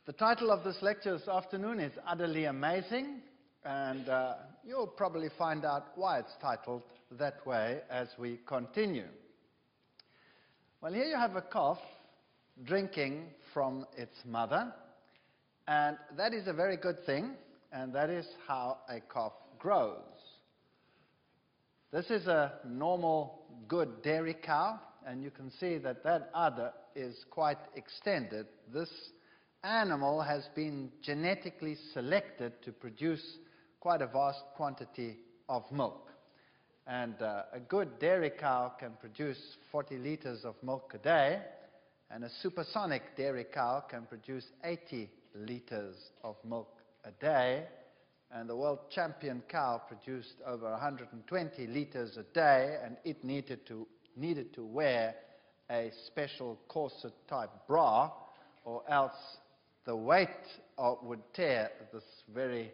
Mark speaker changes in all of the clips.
Speaker 1: The title of this lecture this afternoon is Utterly Amazing, and you'll probably find out why it's titled that way as we continue. Well, here you have a calf drinking from its mother, and that is a very good thing, and that is how a calf grows. This is a normal, good dairy cow, and you can see that that udder is quite extended. This animal has been genetically selected to produce quite a vast quantity of milk. And a good dairy cow can produce 40 liters of milk a day, and a supersonic dairy cow can produce 80 liters of milk a day. And the world champion cow produced over 120 liters a day, and it needed to wear a special corset-type bra, or else the weight would tear this very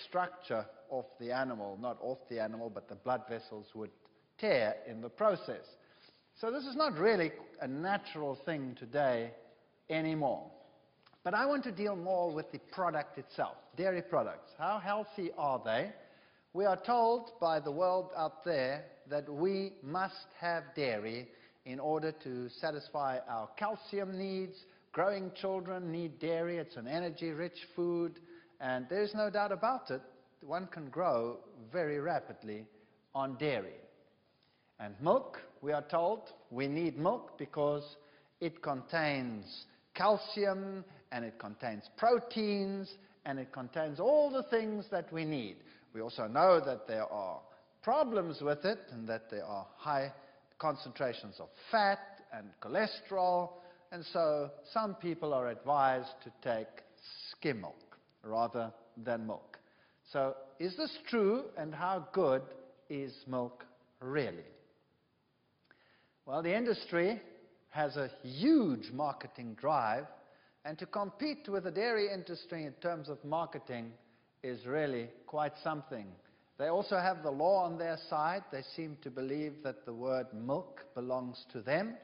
Speaker 1: structure off the animal. Not off the animal, but the blood vessels would tear in the process. So this is not really a natural thing today anymore. But I want to deal more with the product itself, dairy products. How healthy are they? We are told by the world out there that we must have dairy in order to satisfy our calcium needs. Growing children need dairy. It's an energy-rich food, and there's no doubt about it. One can grow very rapidly on dairy. And milk, we are told, we need milk because it contains calcium, and it contains proteins, and it contains all the things that we need. We also know that there are problems with it, and that there are high concentrations of fat and cholesterol, and so some people are advised to take skim milk rather than milk. So is this true, and how good is milk really? Well, the industry has a huge marketing drive, and to compete with the dairy industry in terms of marketing is really quite something. They also have the law on their side. They seem to believe that the word milk belongs to them,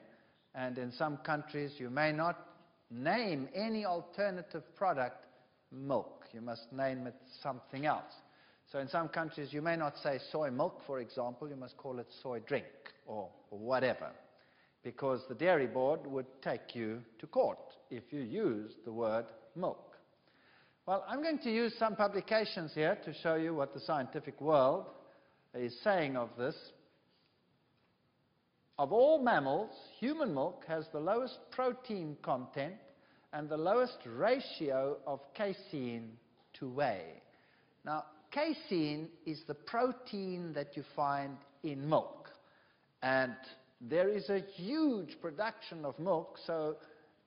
Speaker 1: and in some countries you may not name any alternative product milk. You must name it something else. So in some countries you may not say soy milk, for example. You must call it soy drink or whatever, because the dairy board would take you to court if you use the word milk. Well, I'm going to use some publications here to show you what the scientific world is saying of this. Of all mammals, human milk has the lowest protein content and the lowest ratio of casein to whey. Now, casein is the protein that you find in milk, and there is a huge production of milk, so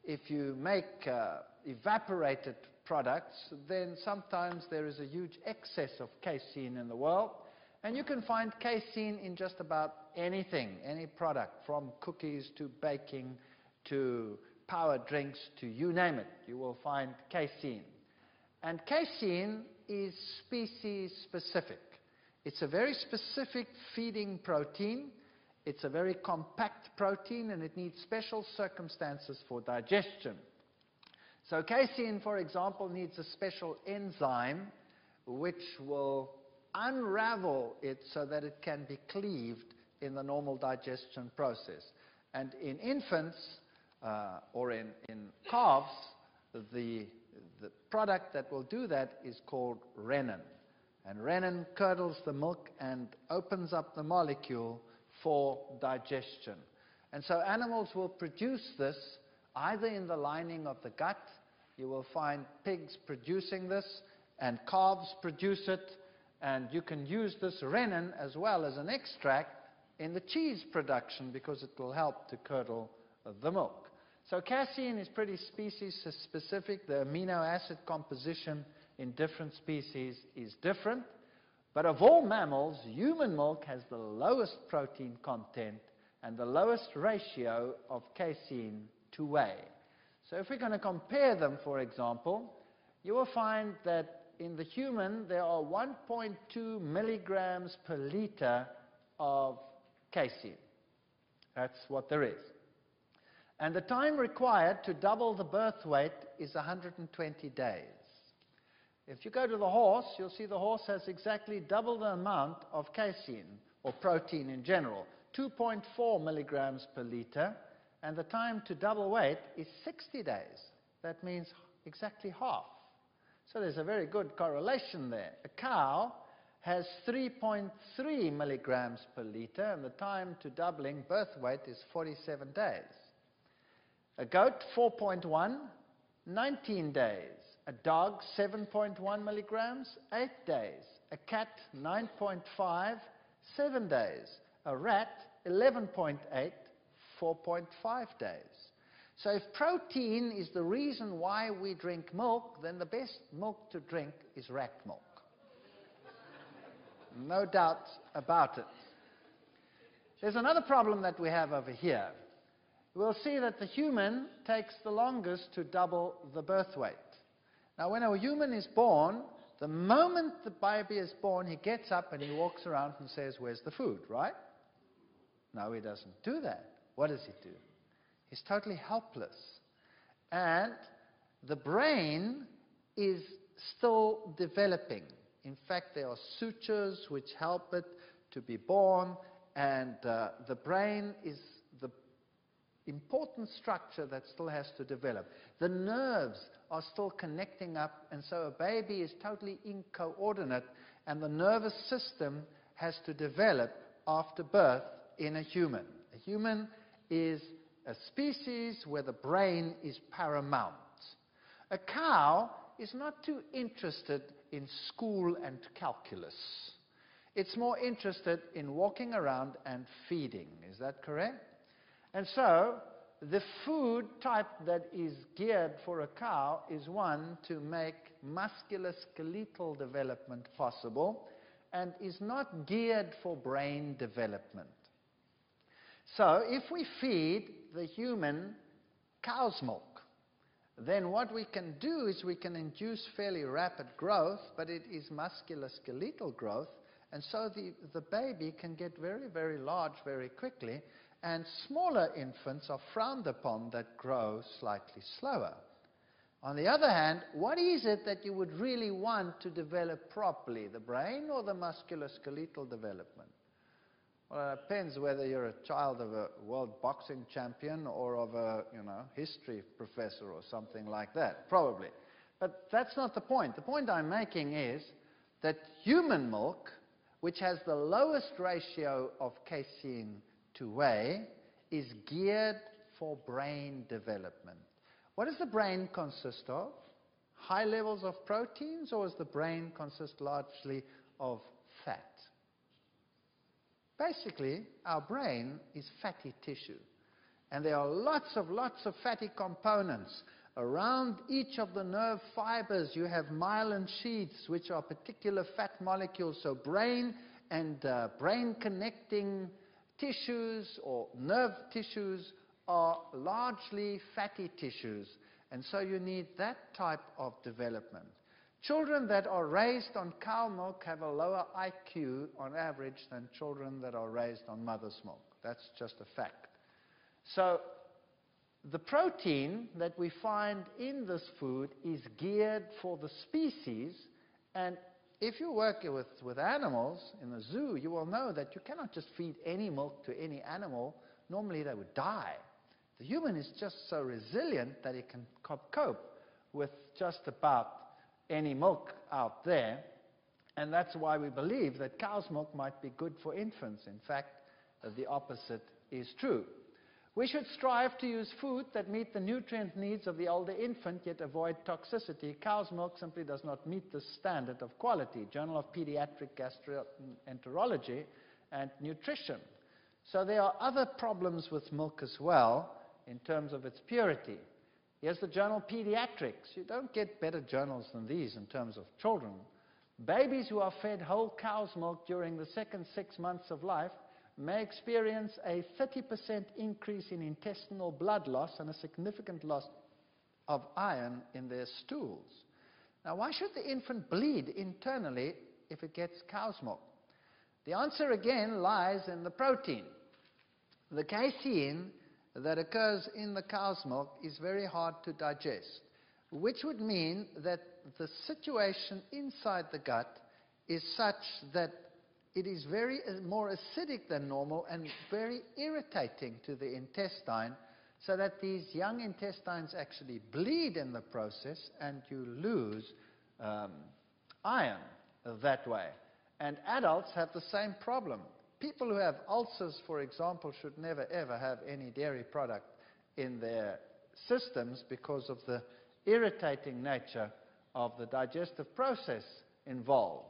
Speaker 1: if you make evaporated products, then sometimes there is a huge excess of casein in the world, and you can find casein in just about anything, any product, from cookies to baking to power drinks to you name it, you will find casein. And casein is species specific. It's a very specific feeding protein. It's a very compact protein, and it needs special circumstances for digestion. So casein, for example, needs a special enzyme which will unravel it so that it can be cleaved in the normal digestion process. And in infants or in calves, the product that will do that is called renin. And renin curdles the milk and opens up the molecule for digestion. And so animals will produce this either in the lining of the gut. You will find pigs producing this, and calves produce it, and you can use this renin as well as an extract in the cheese production because it will help to curdle the milk. So casein is pretty species specific. The amino acid composition in different species is different. But of all mammals, human milk has the lowest protein content and the lowest ratio of casein to whey. So if we're going to compare them, for example, you will find that in the human there are 1.2 milligrams per liter of casein. That's what there is. And the time required to double the birth weight is 120 days. If you go to the horse, you'll see the horse has exactly double the amount of casein, or protein in general, 2.4 milligrams per liter, and the time to double weight is 60 days. That means exactly half. So there's a very good correlation there. A cow has 3.3 milligrams per liter, and the time to doubling birth weight is 47 days. A goat, 4.1, 19 days. A dog, 7.1 milligrams, 8 days. A cat, 9.5, 7 days. A rat, 11.8, 4.5 days. So if protein is the reason why we drink milk, then the best milk to drink is rat milk. No doubt about it. There's another problem that we have over here. We'll see that the human takes the longest to double the birth weight. Now, when a human is born, the moment the baby is born, he gets up and he walks around and says, "Where's the food?" Right? No, he doesn't do that. What does he do? He's totally helpless. And the brain is still developing. In fact, there are sutures which help it to be born, and the brain is the important structure that still has to develop. The nerves are still connecting up, and so a baby is totally incoordinate, and the nervous system has to develop after birth in a human. A human is a species where the brain is paramount. A cow is not too interested in school and calculus. It's more interested in walking around and feeding. Is that correct? And so, the food type that is geared for a cow is one to make musculoskeletal development possible and is not geared for brain development. So, if we feed the human cow's milk, then what we can do is we can induce fairly rapid growth, but it is musculoskeletal growth, and so the baby can get very, very large very quickly, and smaller infants are frowned upon that grow slightly slower. On the other hand, what is it that you would really want to develop properly, the brain or the musculoskeletal development? Well, it depends whether you're a child of a world boxing champion or of a, history professor or something like that, probably. But that's not the point. The point I'm making is that human milk, which has the lowest ratio of casein to whey, is geared for brain development. What does the brain consist of? High levels of proteins, or does the brain consist largely of fat? Basically, our brain is fatty tissue. And there are lots of fatty components. Around each of the nerve fibers, you have myelin sheaths, which are particular fat molecules. So brain and brain-connecting tissues or nerve tissues are largely fatty tissues. And so you need that type of development. Children that are raised on cow milk have a lower IQ on average than children that are raised on mother's milk. That's just a fact. So the protein that we find in this food is geared for the species, and if you work with animals in a zoo, you will know that you cannot just feed any milk to any animal. Normally they would die. The human is just so resilient that it can cope with just about any milk out there, and that's why we believe that cow's milk might be good for infants. In fact, the opposite is true. We should strive to use food that meet the nutrient needs of the older infant, yet avoid toxicity. Cow's milk simply does not meet the standard of quality. Journal of Pediatric Gastroenterology and Nutrition. So there are other problems with milk as well in terms of its purity. Here's the journal Pediatrics. You don't get better journals than these in terms of children. Babies who are fed whole cow's milk during the second 6 months of life may experience a 30% increase in intestinal blood loss and a significant loss of iron in their stools. Now, why should the infant bleed internally if it gets cow's milk? The answer again lies in the protein. The casein that occurs in the cow's milk is very hard to digest, which would mean that the situation inside the gut is such that it is very more acidic than normal and very irritating to the intestine, so that these young intestines actually bleed in the process and you lose iron that way. And adults have the same problem. People who have ulcers, for example, should never ever have any dairy product in their systems because of the irritating nature of the digestive process involved.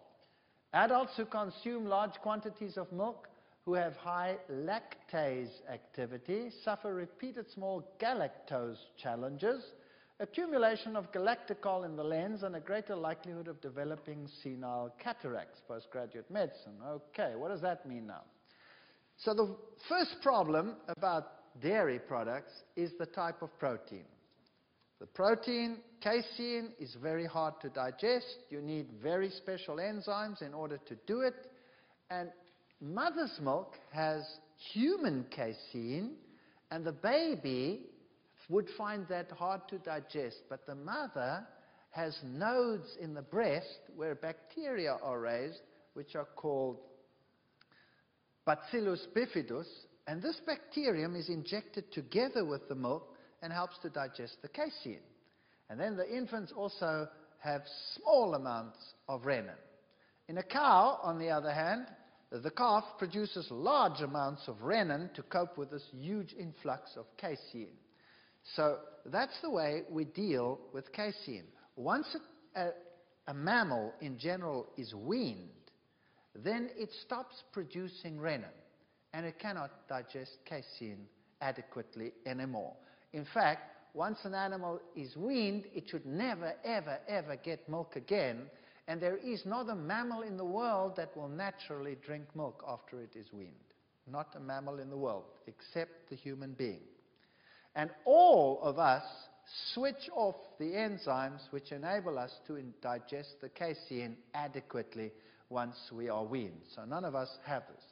Speaker 1: Adults who consume large quantities of milk, who have high lactase activity, suffer repeated small galactose challenges, accumulation of galactocol in the lens, and a greater likelihood of developing senile cataracts, postgraduate medicine. Okay, what does that mean now? So the first problem about dairy products is the type of protein. The protein, casein, is very hard to digest. You need very special enzymes in order to do it. And mother's milk has human casein, and the baby would find that hard to digest. But the mother has nodes in the breast where bacteria are raised, which are called Bacillus bifidus, and this bacterium is injected together with the milk and helps to digest the casein. And then the infants also have small amounts of rennin. In a cow, on the other hand, the calf produces large amounts of rennin to cope with this huge influx of casein. So that's the way we deal with casein. Once a mammal in general is weaned, then it stops producing rennin, and it cannot digest casein adequately anymore. In fact, once an animal is weaned, it should never, ever, ever get milk again, and there is not a mammal in the world that will naturally drink milk after it is weaned. Not a mammal in the world, except the human being. And all of us switch off the enzymes which enable us to digest the casein adequately once we are weaned. So none of us have this.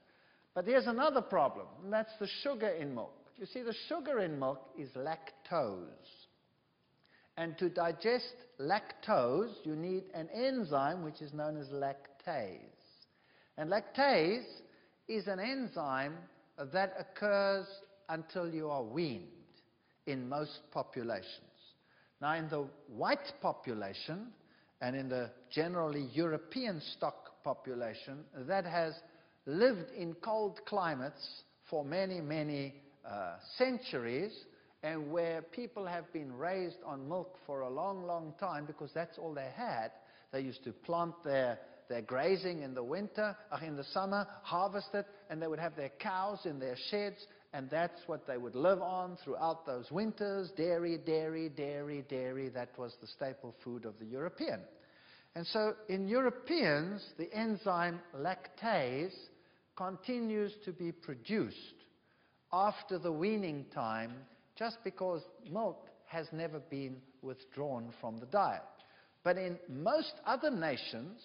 Speaker 1: But there's another problem, and that's the sugar in milk. You see, the sugar in milk is lactose. And to digest lactose, you need an enzyme which is known as lactase. And lactase is an enzyme that occurs until you are weaned in most populations. Now, in the white population, and in the generally European stock population that has lived in cold climates for many, many centuries, and where people have been raised on milk for a long, long time because that's all they had. They used to plant their grazing in the winter, in the summer, harvest it, and they would have their cows in their sheds, and that's what they would live on throughout those winters. Dairy, dairy, dairy, dairy. That was the staple food of the European. And so in Europeans, the enzyme lactase continues to be produced after the weaning time, just because milk has never been withdrawn from the diet. But in most other nations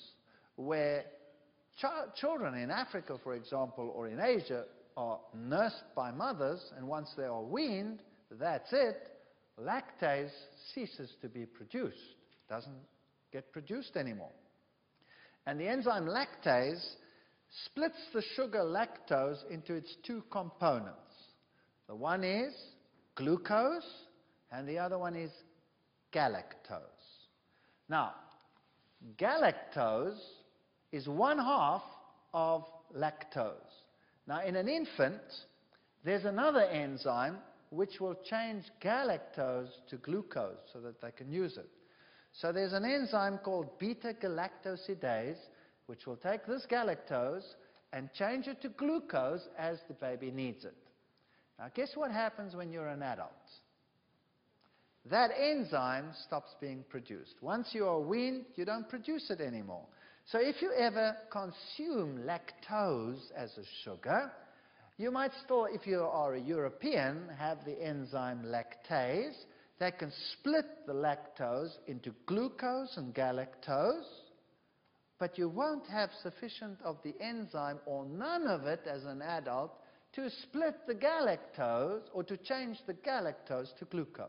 Speaker 1: where children in Africa, for example, or in Asia, are nursed by mothers, and once they are weaned, that's it, lactase ceases to be produced, doesn't get produced anymore. And the enzyme lactase splits the sugar lactose into its two components. The one is glucose, and the other one is galactose. Now, galactose is 1/2 of lactose. Now, in an infant, there's another enzyme which will change galactose to glucose so that they can use it. So there's an enzyme called beta-galactosidase which will take this galactose and change it to glucose as the baby needs it. Now, guess what happens when you're an adult? That enzyme stops being produced. Once you are weaned, you don't produce it anymore. So if you ever consume lactose as a sugar, you might still, if you are a European, have the enzyme lactase that can split the lactose into glucose and galactose, but you won't have sufficient of the enzyme or none of it as an adult to split the galactose or to change the galactose to glucose,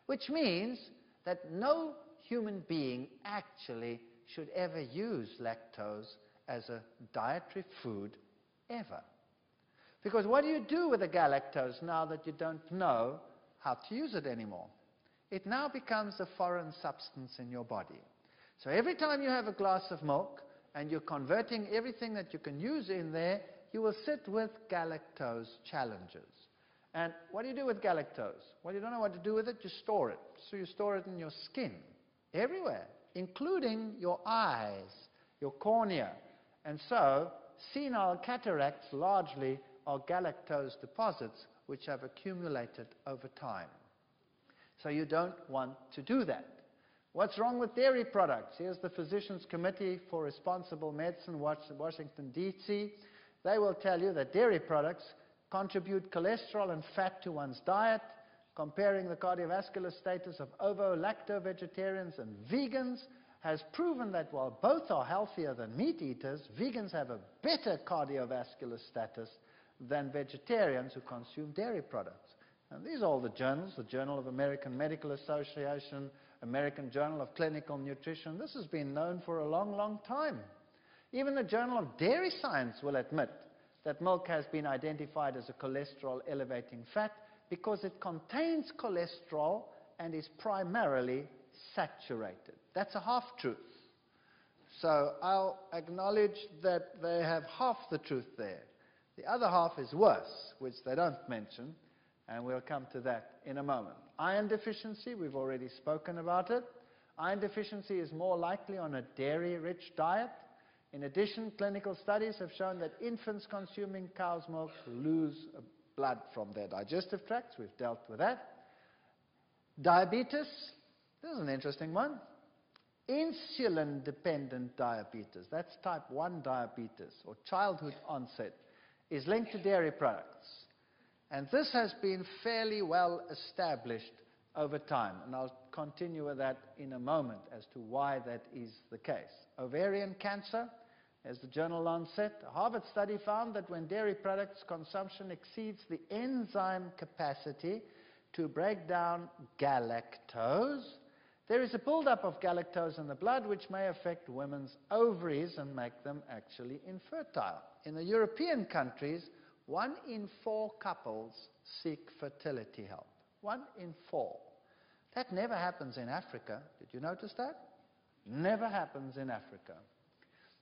Speaker 1: which means that no human being actually should ever use lactose as a dietary food ever. Because what do you do with the galactose now that you don't know how to use it anymore? It now becomes a foreign substance in your body. So every time you have a glass of milk and you're converting everything that you can use in there, you will sit with galactose challenges. And what do you do with galactose? Well, you don't know what to do with it, you store it. So you store it in your skin, everywhere, including your eyes, your cornea. And so senile cataracts largely are galactose deposits which have accumulated over time. So you don't want to do that. What's wrong with dairy products? Here's the Physicians Committee for Responsible Medicine, Washington, D.C. They will tell you that dairy products contribute cholesterol and fat to one's diet. Comparing the cardiovascular status of ovo-lacto-vegetarians and vegans has proven that while both are healthier than meat eaters, vegans have a better cardiovascular status than vegetarians who consume dairy products. And these are all the journals, the Journal of American Medical Association, American Journal of Clinical Nutrition. This has been known for a long, long time. Even the Journal of Dairy Science will admit that milk has been identified as a cholesterol-elevating fat because it contains cholesterol and is primarily saturated. That's a half-truth. So I'll acknowledge that they have half the truth there. The other half is worse, which they don't mention, and we'll come to that in a moment. Iron deficiency, we've already spoken about it. Iron deficiency is more likely on a dairy-rich diet. In addition, clinical studies have shown that infants consuming cow's milk lose blood from their digestive tracts. We've dealt with that. Diabetes, this is an interesting one. Insulin-dependent diabetes, that's type 1 diabetes, or childhood onset, is linked to dairy products. And this has been fairly well established over time. And I'll continue with that in a moment as to why that is the case. Ovarian cancer, as the journal Lancet, a Harvard study found that when dairy products consumption exceeds the enzyme capacity to break down galactose, there is a buildup of galactose in the blood which may affect women's ovaries and make them actually infertile. In the European countries, 1 in 4 couples seek fertility help. 1 in 4. That never happens in Africa. Did you notice that? Never happens in Africa.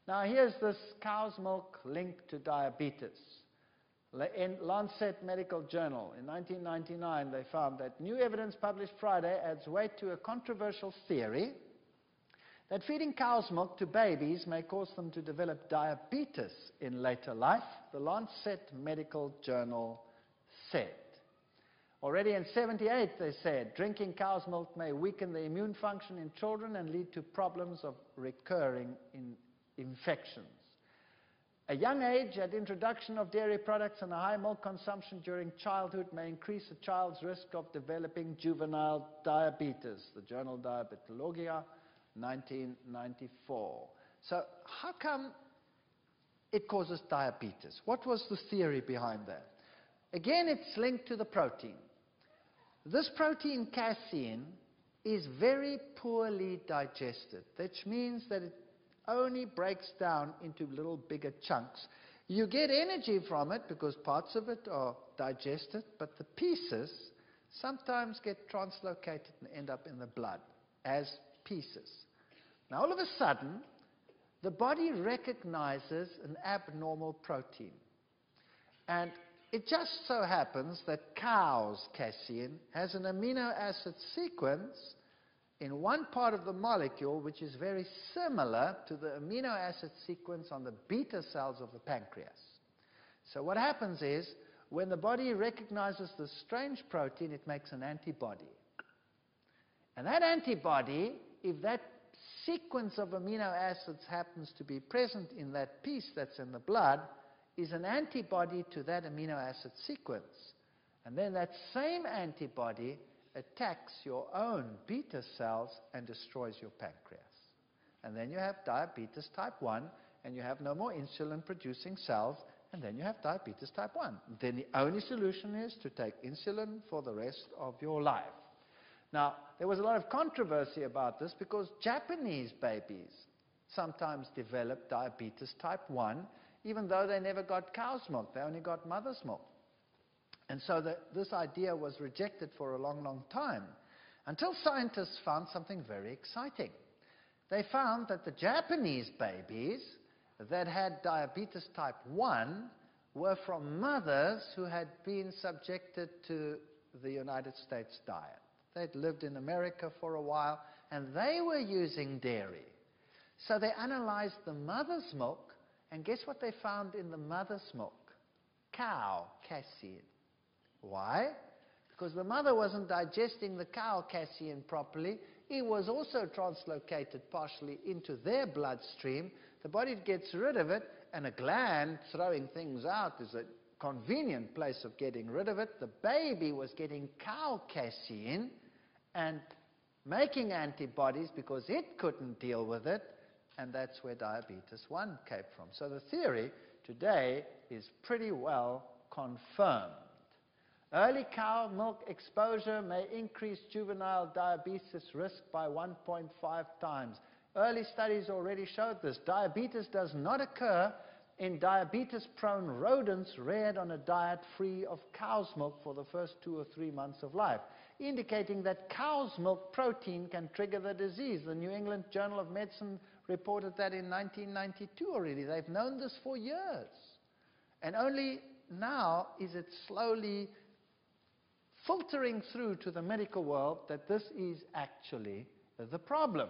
Speaker 1: Now here's this cow's milk linked to diabetes. In Lancet Medical Journal in 1999, they found that new evidence published Friday adds weight to a controversial theory that feeding cow's milk to babies may cause them to develop diabetes in later life, the Lancet Medical Journal said. Already in 1978, they said, drinking cow's milk may weaken the immune function in children and lead to problems of recurring infections. A young age at introduction of dairy products and a high milk consumption during childhood may increase a child's risk of developing juvenile diabetes, the journal Diabetologia, 1994. So how come it causes diabetes? What was the theory behind that? Again, it's linked to the protein. This protein, casein, is very poorly digested, which means that it only breaks down into little bigger chunks. You get energy from it because parts of it are digested, but the pieces sometimes get translocated and end up in the blood as pieces. Now all of a sudden, the body recognizes an abnormal protein. And it just so happens that cow's casein has an amino acid sequence in one part of the molecule which is very similar to the amino acid sequence on the beta cells of the pancreas. So what happens is, when the body recognizes the strange protein, it makes an antibody. And that antibody, if that sequence of amino acids happens to be present in that piece that's in the blood, is an antibody to that amino acid sequence. And then that same antibody attacks your own beta cells and destroys your pancreas. And then you have diabetes type 1, and you have no more insulin-producing cells, and then you have diabetes type 1. Then the only solution is to take insulin for the rest of your life. Now, there was a lot of controversy about this because Japanese babies sometimes develop diabetes type 1, even though they never got cow's milk, they only got mother's milk. And so this idea was rejected for a long, long time, until scientists found something very exciting. They found that the Japanese babies that had diabetes type 1 were from mothers who had been subjected to the United States diet. They'd lived in America for a while, and they were using dairy. So they analyzed the mother's milk, and guess what they found in the mother's milk? Cow casein. Why? Because the mother wasn't digesting the cow casein properly. It was also translocated partially into their bloodstream. The body gets rid of it, and a gland throwing things out is a convenient place of getting rid of it. The baby was getting cow casein and making antibodies because it couldn't deal with it, and that's where diabetes 1 came from. So the theory today is pretty well confirmed. Early cow milk exposure may increase juvenile diabetes risk by 1.5 times. Early studies already showed this. Diabetes does not occur in diabetes-prone rodents reared on a diet free of cow's milk for the first 2 or 3 months of life, indicating that cow's milk protein can trigger the disease. The New England Journal of Medicine reported that in 1992 already. They've known this for years. And only now is it slowly filtering through to the medical world that this is actually the problem.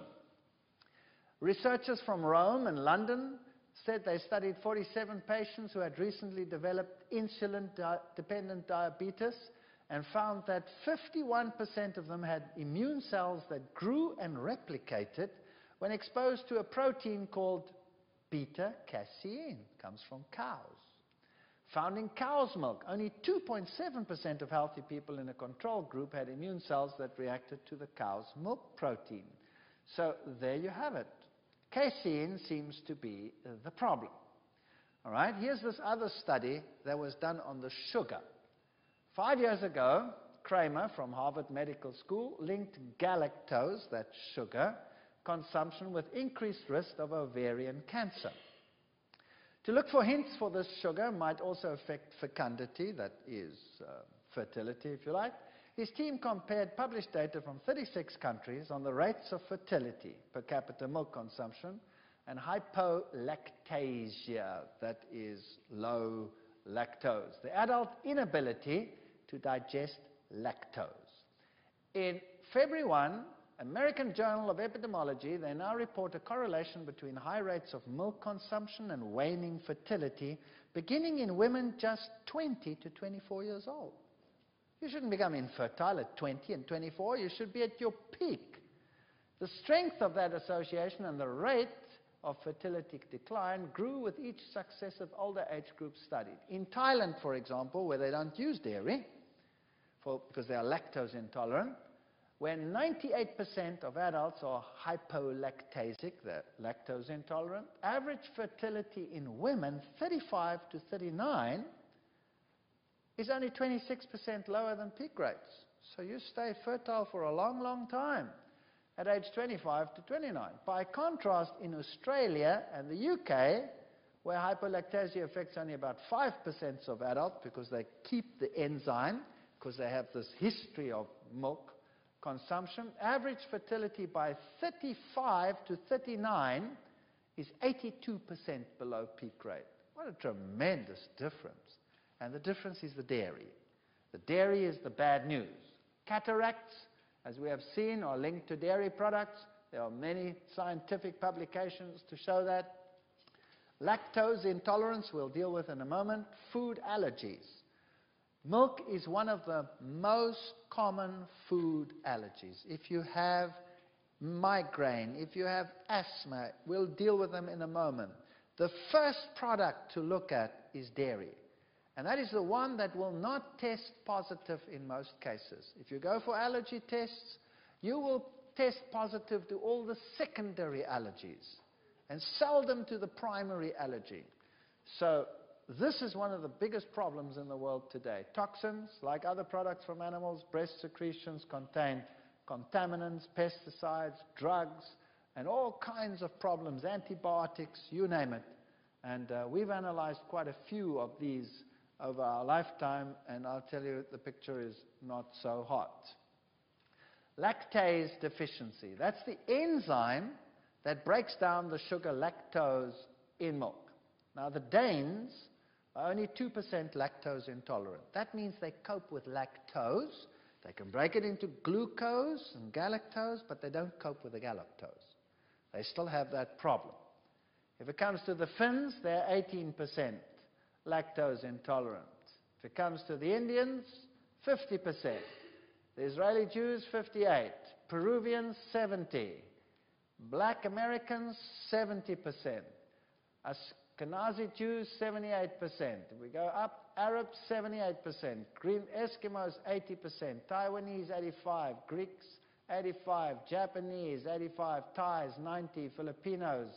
Speaker 1: Researchers from Rome and London said they studied 47 patients who had recently developed insulin-dependent diabetes and found that 51% of them had immune cells that grew and replicated when exposed to a protein called beta-casein. It comes from cows. Found in cow's milk, only 2.7% of healthy people in a control group had immune cells that reacted to the cow's milk protein. So there you have it. Casein seems to be the problem. All right, here's this other study that was done on the sugar. 5 years ago, Kramer from Harvard Medical School linked galactose, that's sugar, consumption with increased risk of ovarian cancer. To look for hints for this sugar might also affect fecundity, that is fertility if you like. His team compared published data from 36 countries on the rates of fertility, per capita milk consumption, and hypolactasia, that is low lactose, the adult inability to digest lactose. In February 1, American Journal of Epidemiology, they now report a correlation between high rates of milk consumption and waning fertility, beginning in women just 20 to 24 years old. You shouldn't become infertile at 20 and 24. You should be at your peak. The strength of that association and the rate of fertility decline grew with each successive older age group studied. In Thailand, for example, where they don't use dairy because they are lactose intolerant, when 98% of adults are hypolactasic, they're lactose intolerant, average fertility in women, 35 to 39, is only 26% lower than peak rates. So you stay fertile for a long, long time at age 25 to 29. By contrast, in Australia and the UK, where hypolactasia affects only about 5% of adults because they keep the enzyme, because they have this history of milk consumption, average fertility by 35 to 39 is 82% below peak rate. What a tremendous difference. And the difference is the dairy. The dairy is the bad news. Cataracts, as we have seen, are linked to dairy products. There are many scientific publications to show that. Lactose intolerance, we'll deal with in a moment. Food allergies. Milk is one of the most common food allergies. If you have migraine, if you have asthma, we'll deal with them in a moment. The first product to look at is dairy. And that is the one that will not test positive in most cases. If you go for allergy tests, you will test positive to all the secondary allergies and seldom to the primary allergy. So this is one of the biggest problems in the world today. Toxins, like other products from animals, breast secretions contain contaminants, pesticides, drugs, and all kinds of problems, antibiotics, you name it. And we've analyzed quite a few of these over our lifetime, and I'll tell you the picture is not so hot. Lactase deficiency. That's the enzyme that breaks down the sugar lactose in milk. Now, the Danes are only 2% lactose intolerant. That means they cope with lactose. They can break it into glucose and galactose, but they don't cope with the galactose. They still have that problem. If it comes to the Finns, they're 18% lactose intolerant. If it comes to the Indians, 50%. The Israeli Jews, 58%. Peruvians, 70%. Black Americans, 70%. Ashkenazi Jews, 78%. If we go up, Arabs, 78%. Green Eskimos, 80%. Taiwanese, 85%. Greeks, 85%. Japanese, 85%. Thais, 90%. Filipinos,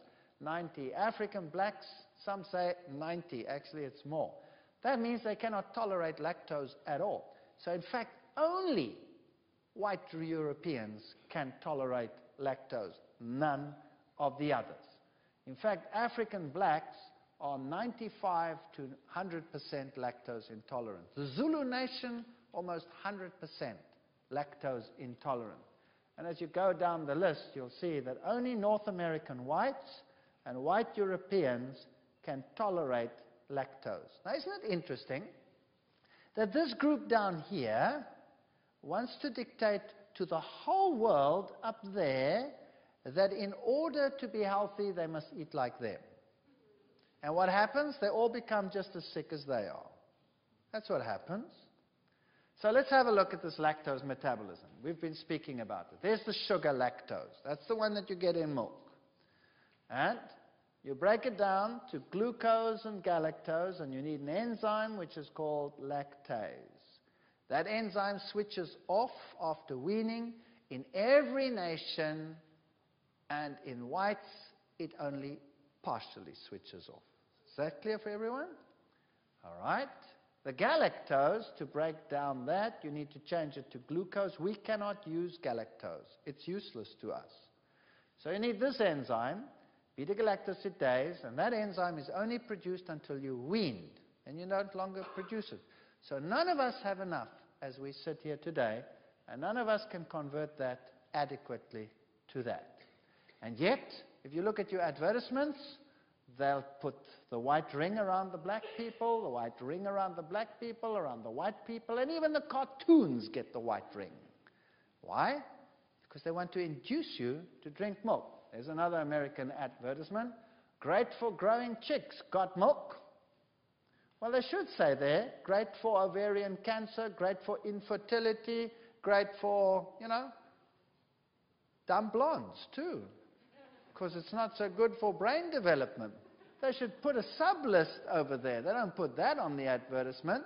Speaker 1: 90%. African blacks, some say 90%. Actually, it's more. That means they cannot tolerate lactose at all. So, in fact, only white Europeans can tolerate lactose, none of the others. In fact, African blacks are 95 to 100% lactose intolerant. The Zulu nation, almost 100% lactose intolerant. And as you go down the list, you'll see that only North American whites and white Europeans can tolerate lactose. Now, isn't it interesting that this group down here wants to dictate to the whole world up there that in order to be healthy, they must eat like them. And what happens? They all become just as sick as they are. That's what happens. So let's have a look at this lactose metabolism. We've been speaking about it. There's the sugar lactose. That's the one that you get in milk. And you break it down to glucose and galactose, and you need an enzyme which is called lactase. That enzyme switches off after weaning in every nation, and in whites, it only partially switches off. Is that clear for everyone? All right. The galactose, to break down that, you need to change it to glucose. We cannot use galactose. It's useless to us. So you need this enzyme, beta-galactosidase, and that enzyme is only produced until you're weaned, and you no longer produce it. So none of us have enough as we sit here today, and none of us can convert that adequately to that. And yet, if you look at your advertisements, they'll put the white ring around the black people, the white ring around the black people, around the white people, and even the cartoons get the white ring. Why? Because they want to induce you to drink milk. There's another American advertisement. Great for growing chicks. Got milk? Well, they should say there, great for ovarian cancer, great for infertility, great for, dumb blondes too, because it's not so good for brain development. They should put a sub-list over there. They don't put that on the advertisements.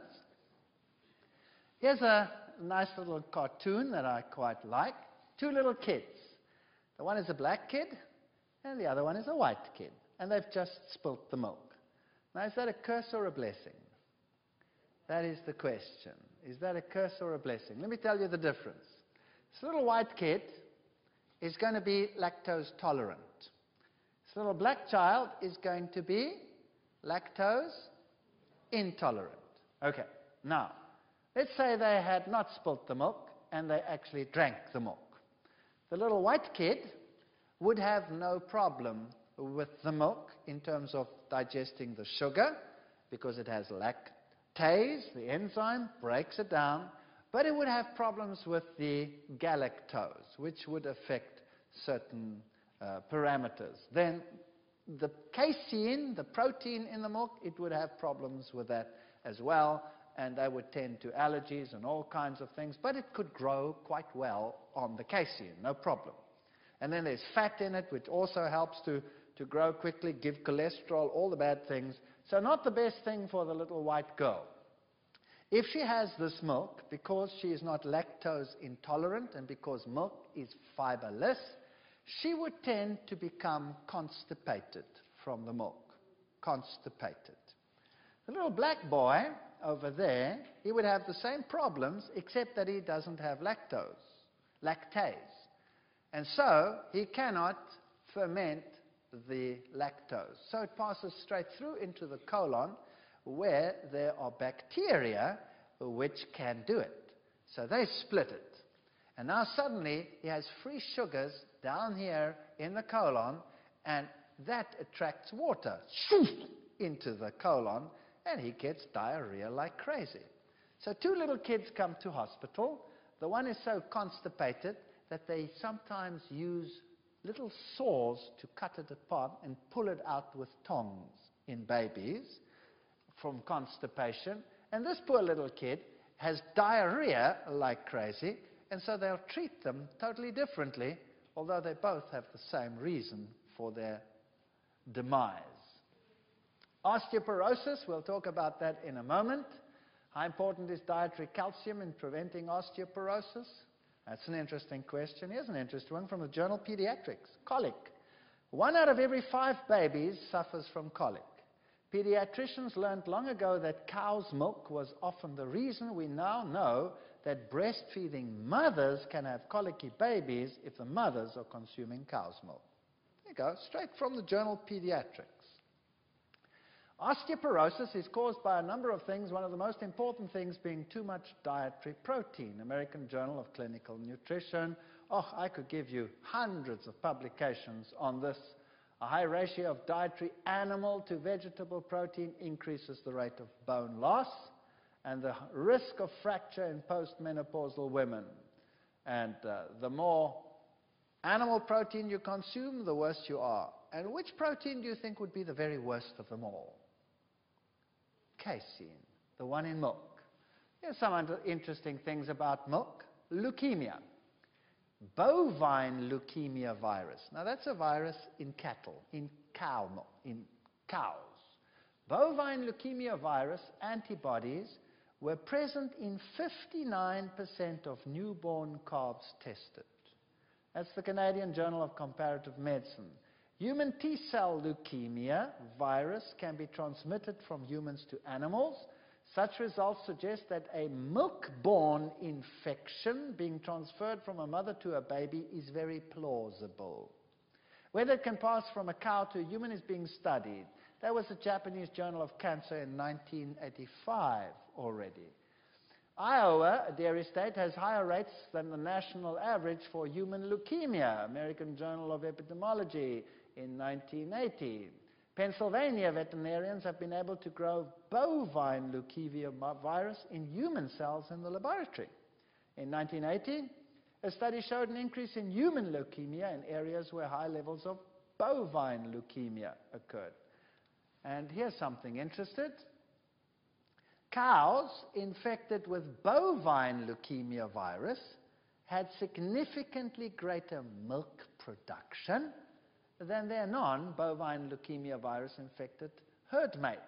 Speaker 1: Here's a nice little cartoon that I quite like. Two little kids. The one is a black kid, and the other one is a white kid. And they've just spilt the milk. Now, is that a curse or a blessing? That is the question. Is that a curse or a blessing? Let me tell you the difference. This little white kid is going to be lactose tolerant. This little black child is going to be lactose intolerant. Okay, now, let's say they had not spilt the milk and they actually drank the milk. The little white kid would have no problem with the milk in terms of digesting the sugar because it has lactase, the enzyme, breaks it down, but it would have problems with the galactose, which would affect certain parameters. Then the casein, the protein in the milk, it would have problems with that as well, and they would tend to allergies and all kinds of things, but it could grow quite well on the casein, no problem. And then there's fat in it, which also helps to grow quickly, give cholesterol, all the bad things. So not the best thing for the little white girl. If she has this milk, because she is not lactose intolerant and because milk is fiberless, she would tend to become constipated from the milk. Constipated. The little black boy over there, he would have the same problems, except that he doesn't have lactase. And so he cannot ferment the lactose. So it passes straight through into the colon, where there are bacteria which can do it. So they split it. And now suddenly he has free sugars down here in the colon, and that attracts water into the colon, and he gets diarrhea like crazy. So two little kids come to hospital. The one is so constipated that they sometimes use little saws to cut it apart and pull it out with tongs in babies from constipation. And this poor little kid has diarrhea like crazy, and so they'll treat them totally differently, although they both have the same reason for their demise. Osteoporosis, we'll talk about that in a moment. How important is dietary calcium in preventing osteoporosis? That's an interesting question. Here's an interesting one from the journal Pediatrics. Colic. 1 out of every 5 babies suffers from colic. Pediatricians learned long ago that cow's milk was often the reason. We now know that breastfeeding mothers can have colicky babies if the mothers are consuming cow's milk. There you go, straight from the journal Pediatrics. Osteoporosis is caused by a number of things, one of the most important things being too much dietary protein. American Journal of Clinical Nutrition. Oh, I could give you hundreds of publications on this. A high ratio of dietary animal to vegetable protein increases the rate of bone loss and the risk of fracture in postmenopausal women. And the more animal protein you consume, the worse you are. And which protein do you think would be the very worst of them all? Casein, the one in milk. Here's some interesting things about milk. Leukemia. Bovine leukemia virus. Now that's a virus in cattle, in cow milk, in cows. Bovine leukemia virus antibodies were present in 59% of newborn calves tested. That's the Canadian Journal of Comparative Medicine. Human T-cell leukemia virus can be transmitted from humans to animals. Such results suggest that a milk-borne infection being transferred from a mother to a baby is very plausible. Whether it can pass from a cow to a human is being studied. That was the Japanese Journal of Cancer in 1985 already. Iowa, a dairy state, has higher rates than the national average for human leukemia. American Journal of Epidemiology in 1980. Pennsylvania veterinarians have been able to grow bovine leukemia virus in human cells in the laboratory. In 1980, a study showed an increase in human leukemia in areas where high levels of bovine leukemia occurred. And here's something interesting. Cows infected with bovine leukemia virus had significantly greater milk production than their non-bovine leukemia virus-infected herd mates,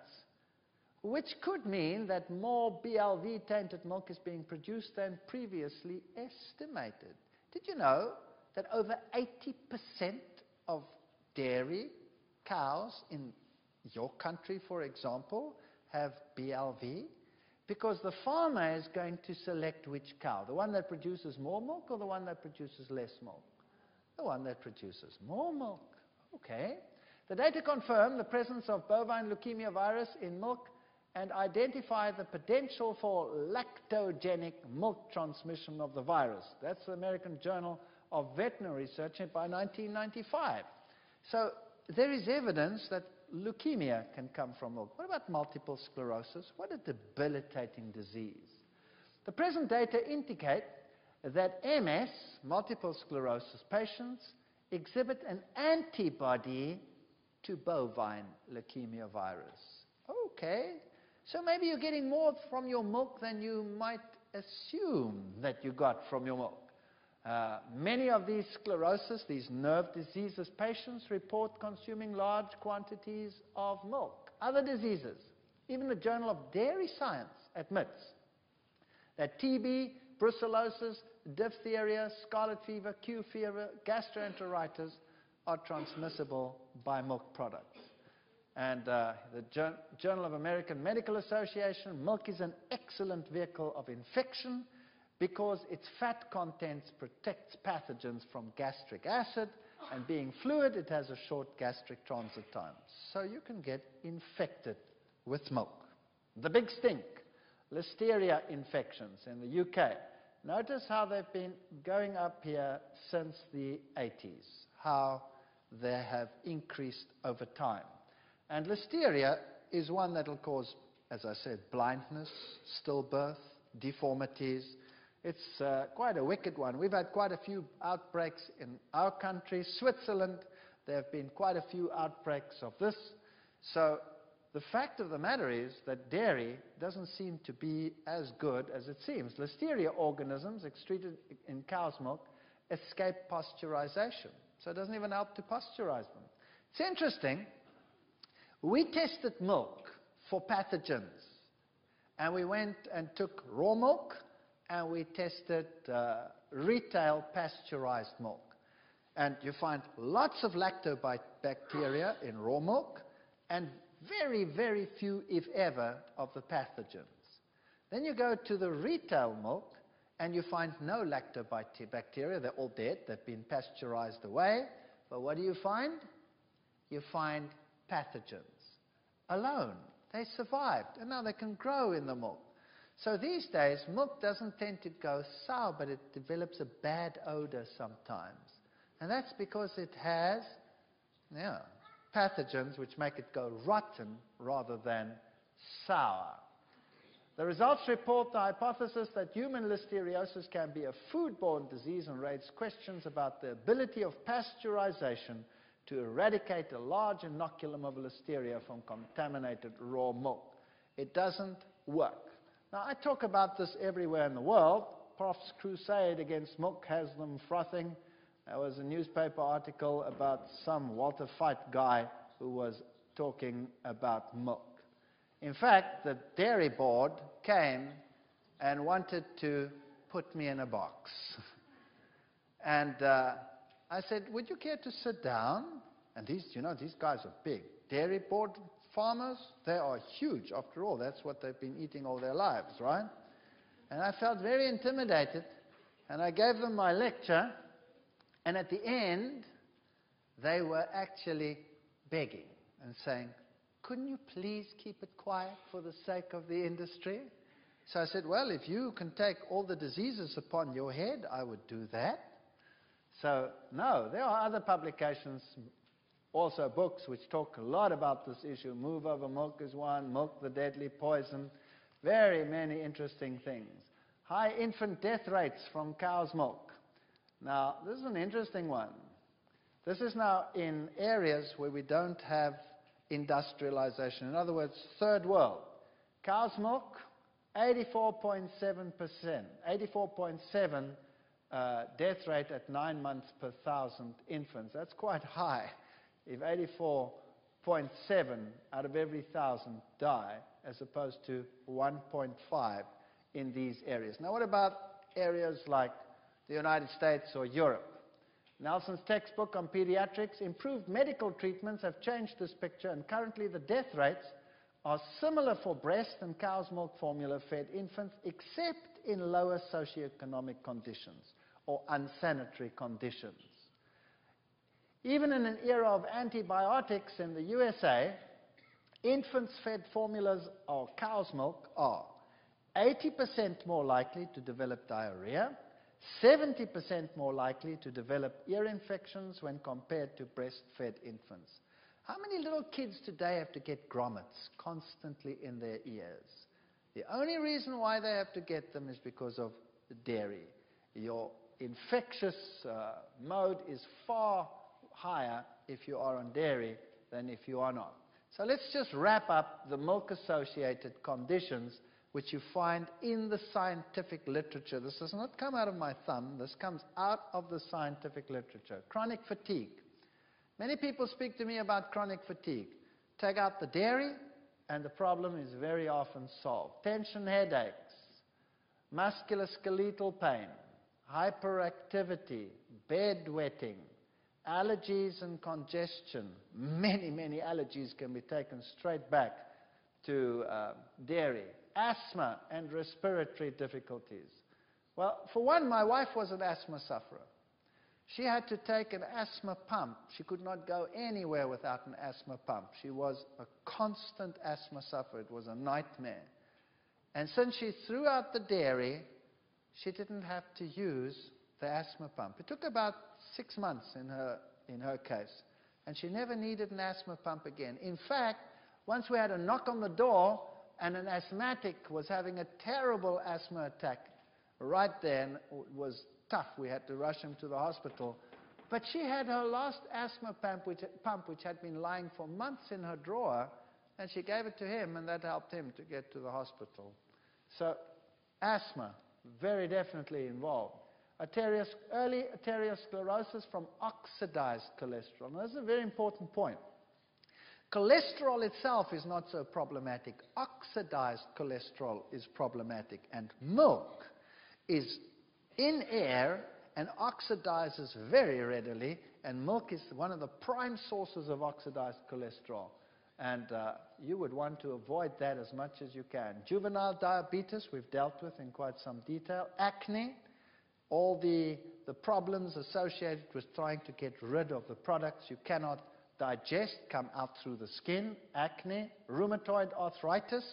Speaker 1: which could mean that more BLV-tainted milk is being produced than previously estimated. Did you know that over 80% of dairy cows in your country, for example, have BLV? Because the farmer is going to select which cow, the one that produces more milk or the one that produces less milk? The one that produces more milk. Okay. The data confirm the presence of bovine leukemia virus in milk and identify the potential for lactogenic milk transmission of the virus. That's the American Journal of Veterinary Research by 1995. So there is evidence that leukemia can come from milk. What about multiple sclerosis? What a debilitating disease. The present data indicate that MS, multiple sclerosis patients, exhibit an antibody to bovine leukemia virus. Okay, so maybe you're getting more from your milk than you might assume that you got from your milk. Many of these sclerosis, these nerve diseases patients report consuming large quantities of milk. Other diseases, even the Journal of Dairy Science admits that TB, brucellosis, diphtheria, scarlet fever, Q fever, gastroenteritis are transmissible by milk products. And the Journal of American Medical Association, milk is an excellent vehicle of infection because its fat contents protects pathogens from gastric acid, and being fluid, it has a short gastric transit time. So you can get infected with milk. The big stink, listeria infections in the UK. Notice how they've been going up here since the 80s, how they have increased over time. And listeria is one that will cause, as I said, blindness, stillbirth, deformities. It's quite a wicked one. We've had quite a few outbreaks in our country. Switzerland, there have been quite a few outbreaks of this. So the fact of the matter is that dairy doesn't seem to be as good as it seems. Listeria organisms excreted in cow's milk escape pasteurization. So it doesn't even help to pasteurize them. It's interesting. We tested milk for pathogens. And we went and took raw milk, and we tested retail pasteurized milk. And you find lots of lactobacteria in raw milk, and very, very few, if ever, of the pathogens. Then you go to the retail milk, and you find no lactobacteria. They're all dead. They've been pasteurized away. But what do you find? You find pathogens alone. They survived, and now they can grow in the milk. So these days, milk doesn't tend to go sour, but it develops a bad odor sometimes. And that's because it has pathogens which make it go rotten rather than sour. The results report the hypothesis that human listeriosis can be a foodborne disease and raise questions about the ability of pasteurization to eradicate a large inoculum of listeria from contaminated raw milk. It doesn't work. Now, I talk about this everywhere in the world. Prof's crusade against milk has them frothing. There was a newspaper article about some Walter Fight guy who was talking about milk. In fact, the dairy board came and wanted to put me in a box. And I said, would you care to sit down? And these guys are big. Dairy board farmers, they are huge. After all, that's what they've been eating all their lives, right? And I felt very intimidated, and I gave them my lecture, and at the end, they were actually begging and saying, couldn't you please keep it quiet for the sake of the industry? So I said, well, if you can take all the diseases upon your head, I would do that. So, no, there are other publications, also books, which talk a lot about this issue. Move Over Milk is one, Milk the Deadly Poison, very many interesting things. High infant death rates from cow's milk. Now, this is an interesting one. This is now in areas where we don't have industrialization. In other words, third world. Cow's milk, 84.7%, 84.7 death rate at 9 months per 1,000 infants. That's quite high. If 84.7 out of every 1,000 die, as opposed to 1.5 in these areas. Now, what about areas like the United States or Europe? Nelson's textbook on pediatrics, improved medical treatments have changed this picture, and currently the death rates are similar for breast and cow's milk formula-fed infants, except in lower socioeconomic conditions or unsanitary conditions. Even in an era of antibiotics in the USA, infants fed formulas or cow's milk are 80% more likely to develop diarrhea, 70% more likely to develop ear infections when compared to breastfed infants. How many little kids today have to get grommets constantly in their ears? The only reason why they have to get them is because of the dairy. Your infectious mode is far higher if you are on dairy than if you are not. So let's just wrap up the milk-associated conditions which you find in the scientific literature. This does not come out of my thumb. This comes out of the scientific literature. Chronic fatigue. Many people speak to me about chronic fatigue. Take out the dairy, and the problem is very often solved. Tension headaches, musculoskeletal pain, hyperactivity, bedwetting, allergies and congestion. Many, many allergies can be taken straight back to dairy. Asthma and respiratory difficulties. Well, for one, my wife was an asthma sufferer. She had to take an asthma pump. She could not go anywhere without an asthma pump. She was a constant asthma sufferer. It was a nightmare. And since she threw out the dairy, she didn't have to use the asthma pump. It took about 6 months in her case. And she never needed an asthma pump again. In fact, once we had a knock on the door, and an asthmatic was having a terrible asthma attack right there, and it was tough. We had to rush him to the hospital. But she had her last asthma pump, which had been lying for months in her drawer, and she gave it to him, and that helped him to get to the hospital. So asthma, very definitely involved. Early arteriosclerosis from oxidized cholesterol. Now, this is a very important point. Cholesterol itself is not so problematic. Oxidized cholesterol is problematic. And milk is in air and oxidizes very readily. And milk is one of the prime sources of oxidized cholesterol. And you would want to avoid that as much as you can. Juvenile diabetes, we've dealt with in quite some detail. Acne, all the problems associated with trying to get rid of the products you cannot digest come out through the skin. Acne, rheumatoid arthritis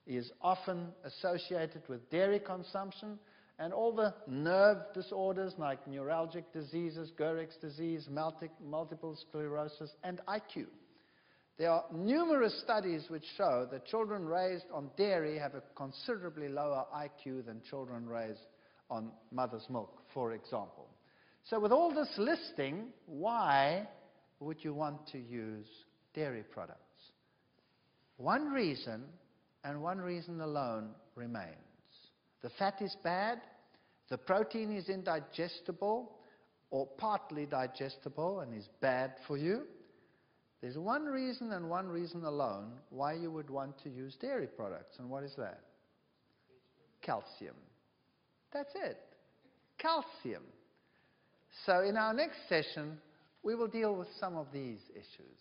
Speaker 1: is often associated with dairy consumption, and all the nerve disorders like neuralgic diseases, Gehrich's disease, multiple sclerosis, and IQ. There are numerous studies which show that children raised on dairy have a considerably lower IQ than children raised on mother's milk, for example. So with all this listing, why would you want to use dairy products? One reason, and one reason alone, remains. The fat is bad, the protein is indigestible, or partly digestible and is bad for you. There's one reason and one reason alone why you would want to use dairy products, and what is that? Calcium. That's it. Calcium. So in our next session, we will deal with some of these issues.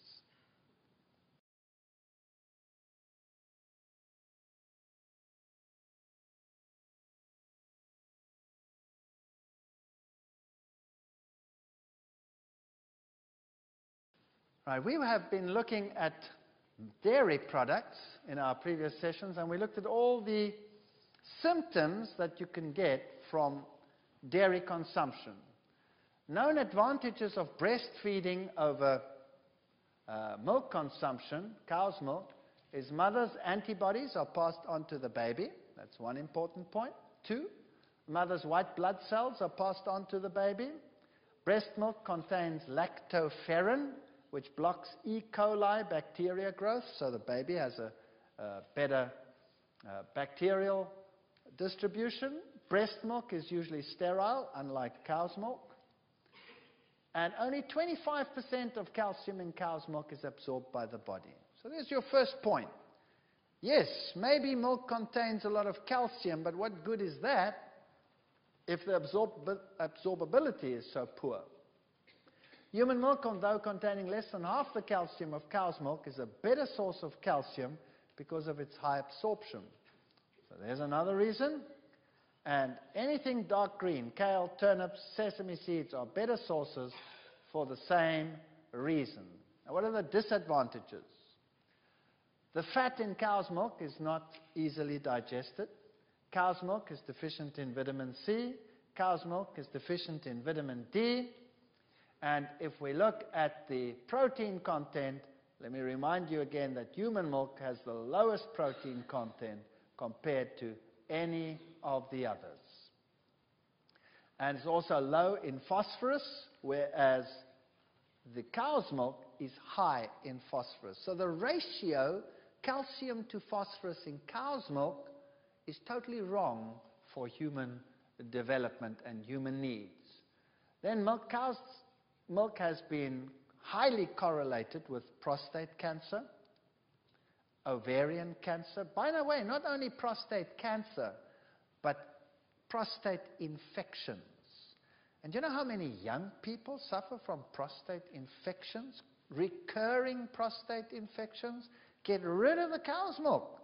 Speaker 1: Right, we have been looking at dairy products in our previous sessions, and we looked at all the symptoms that you can get from dairy consumption. Known advantages of breastfeeding over milk consumption, cow's milk, is mother's antibodies are passed on to the baby. That's one important point. 2, mother's white blood cells are passed on to the baby. Breast milk contains lactoferrin, which blocks E. coli bacteria growth, so the baby has a better bacterial distribution. Breast milk is usually sterile, unlike cow's milk. And only 25% of calcium in cow's milk is absorbed by the body. So there's your first point. Yes, maybe milk contains a lot of calcium, but what good is that if the absorbability is so poor? Human milk, although containing less than half the calcium of cow's milk, is a better source of calcium because of its high absorption. So there's another reason. And anything dark green, kale, turnips, sesame seeds, are better sources for the same reason. Now, what are the disadvantages? The fat in cow's milk is not easily digested. Cow's milk is deficient in vitamin C. Cow's milk is deficient in vitamin D. And if we look at the protein content, let me remind you again that human milk has the lowest protein content compared to any of the others. And it's also low in phosphorus, whereas the cow's milk is high in phosphorus. So the ratio calcium to phosphorus in cow's milk is totally wrong for human development and human needs. Then cow's milk has been highly correlated with prostate cancer, ovarian cancer. By the way, not only prostate cancer, but prostate infections. And do you know how many young people suffer from prostate infections, recurring prostate infections? Get rid of the cow's milk,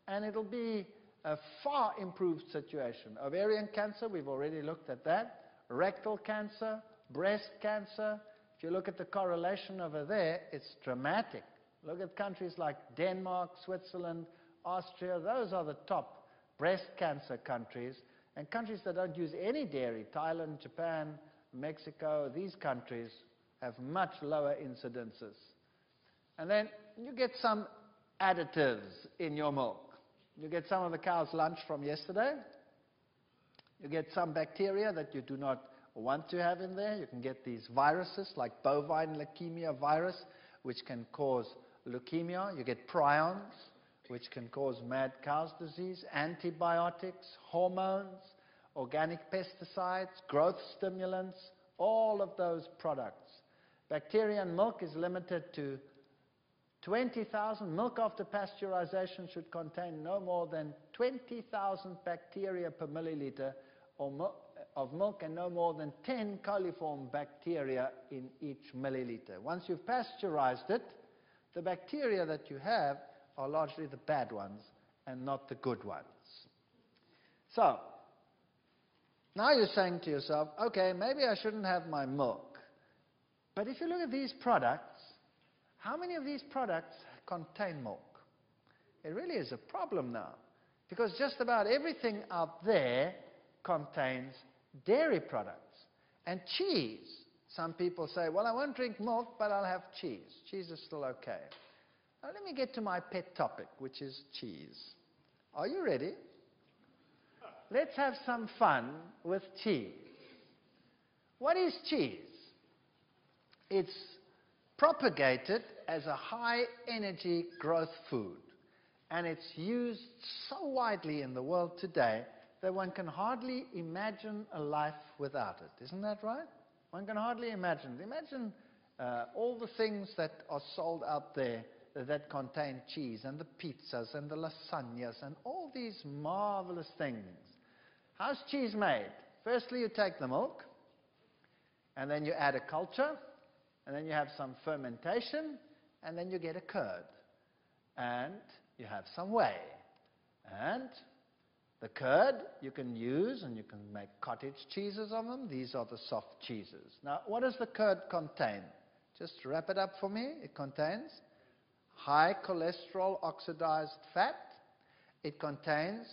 Speaker 1: and it'll be a far improved situation. Ovarian cancer, we've already looked at that. Rectal cancer, breast cancer. If you look at the correlation over there, it's dramatic. Look at countries like Denmark, Switzerland, Austria. Those are the top breast cancer countries. And countries that don't use any dairy, Thailand, Japan, Mexico, these countries have much lower incidences. And then you get some additives in your milk. You get some of the cow's lunch from yesterday. You get some bacteria that you do not want to have in there. You can get these viruses like bovine leukemia virus, which can cause leukemia. You get prions, which can cause mad cow's disease, antibiotics, hormones, organic pesticides, growth stimulants, all of those products. Bacteria in milk is limited to 20,000. Milk after pasteurization should contain no more than 20,000 bacteria per milliliter of milk and no more than 10 coliform bacteria in each milliliter. Once you've pasteurized it, the bacteria that you have are largely the bad ones and not the good ones. So, now you're saying to yourself, okay, maybe I shouldn't have my milk. But if you look at these products, how many of these products contain milk? It really is a problem now, because just about everything out there contains dairy products. And cheese, some people say, well, I won't drink milk, but I'll have cheese. Cheese is still okay. Now let me get to my pet topic, which is cheese. Are you ready? Let's have some fun with cheese. What is cheese? It's propagated as a high-energy growth food, and it's used so widely in the world today that one can hardly imagine a life without it. Isn't that right? One can hardly imagine. Imagine all the things that are sold out there that contain cheese, and the pizzas and the lasagnas and all these marvelous things. How's cheese made? Firstly, you take the milk, and then you add a culture, and then you have some fermentation, and then you get a curd. And you have some whey. And the curd you can use, and you can make cottage cheeses of them. These are the soft cheeses. Now, what does the curd contain? Just wrap it up for me. It contains high cholesterol oxidized fat. It contains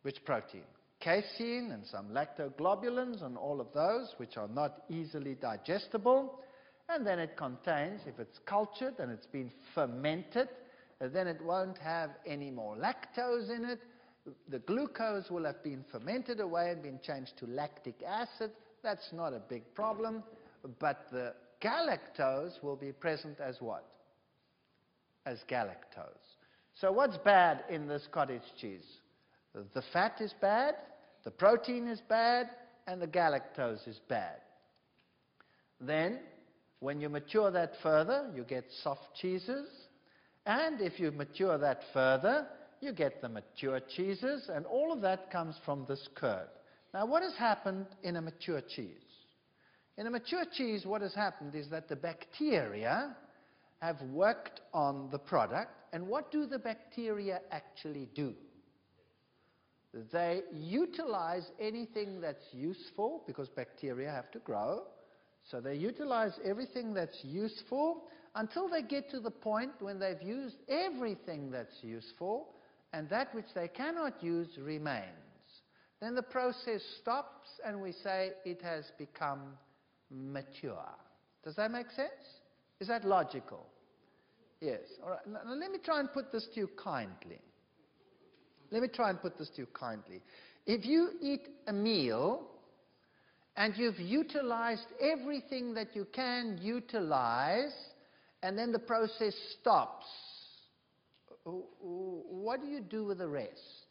Speaker 1: which protein? Casein and some lactoglobulins and all of those, which are not easily digestible. And then it contains, if it's cultured and it's been fermented, then it won't have any more lactose in it. The glucose will have been fermented away and been changed to lactic acid. That's not a big problem. But the galactose will be present as what? As galactose. So what's bad in this cottage cheese? The fat is bad, the protein is bad, and the galactose is bad. Then, when you mature that further, you get soft cheeses. And if you mature that further, you get the mature cheeses, and all of that comes from this curd. Now, what has happened in a mature cheese? In a mature cheese, what has happened is that the bacteria have worked on the product, and what do the bacteria actually do? They utilize anything that's useful, because bacteria have to grow. So they utilize everything that's useful until they get to the point when they've used everything that's useful, and that which they cannot use remains. Then the process stops, and we say it has become mature. Does that make sense? Is that logical? Yes. All right. Now let me try and put this to you kindly. If you eat a meal and you've utilized everything that you can utilize, and then the process stops, what do you do with the rest?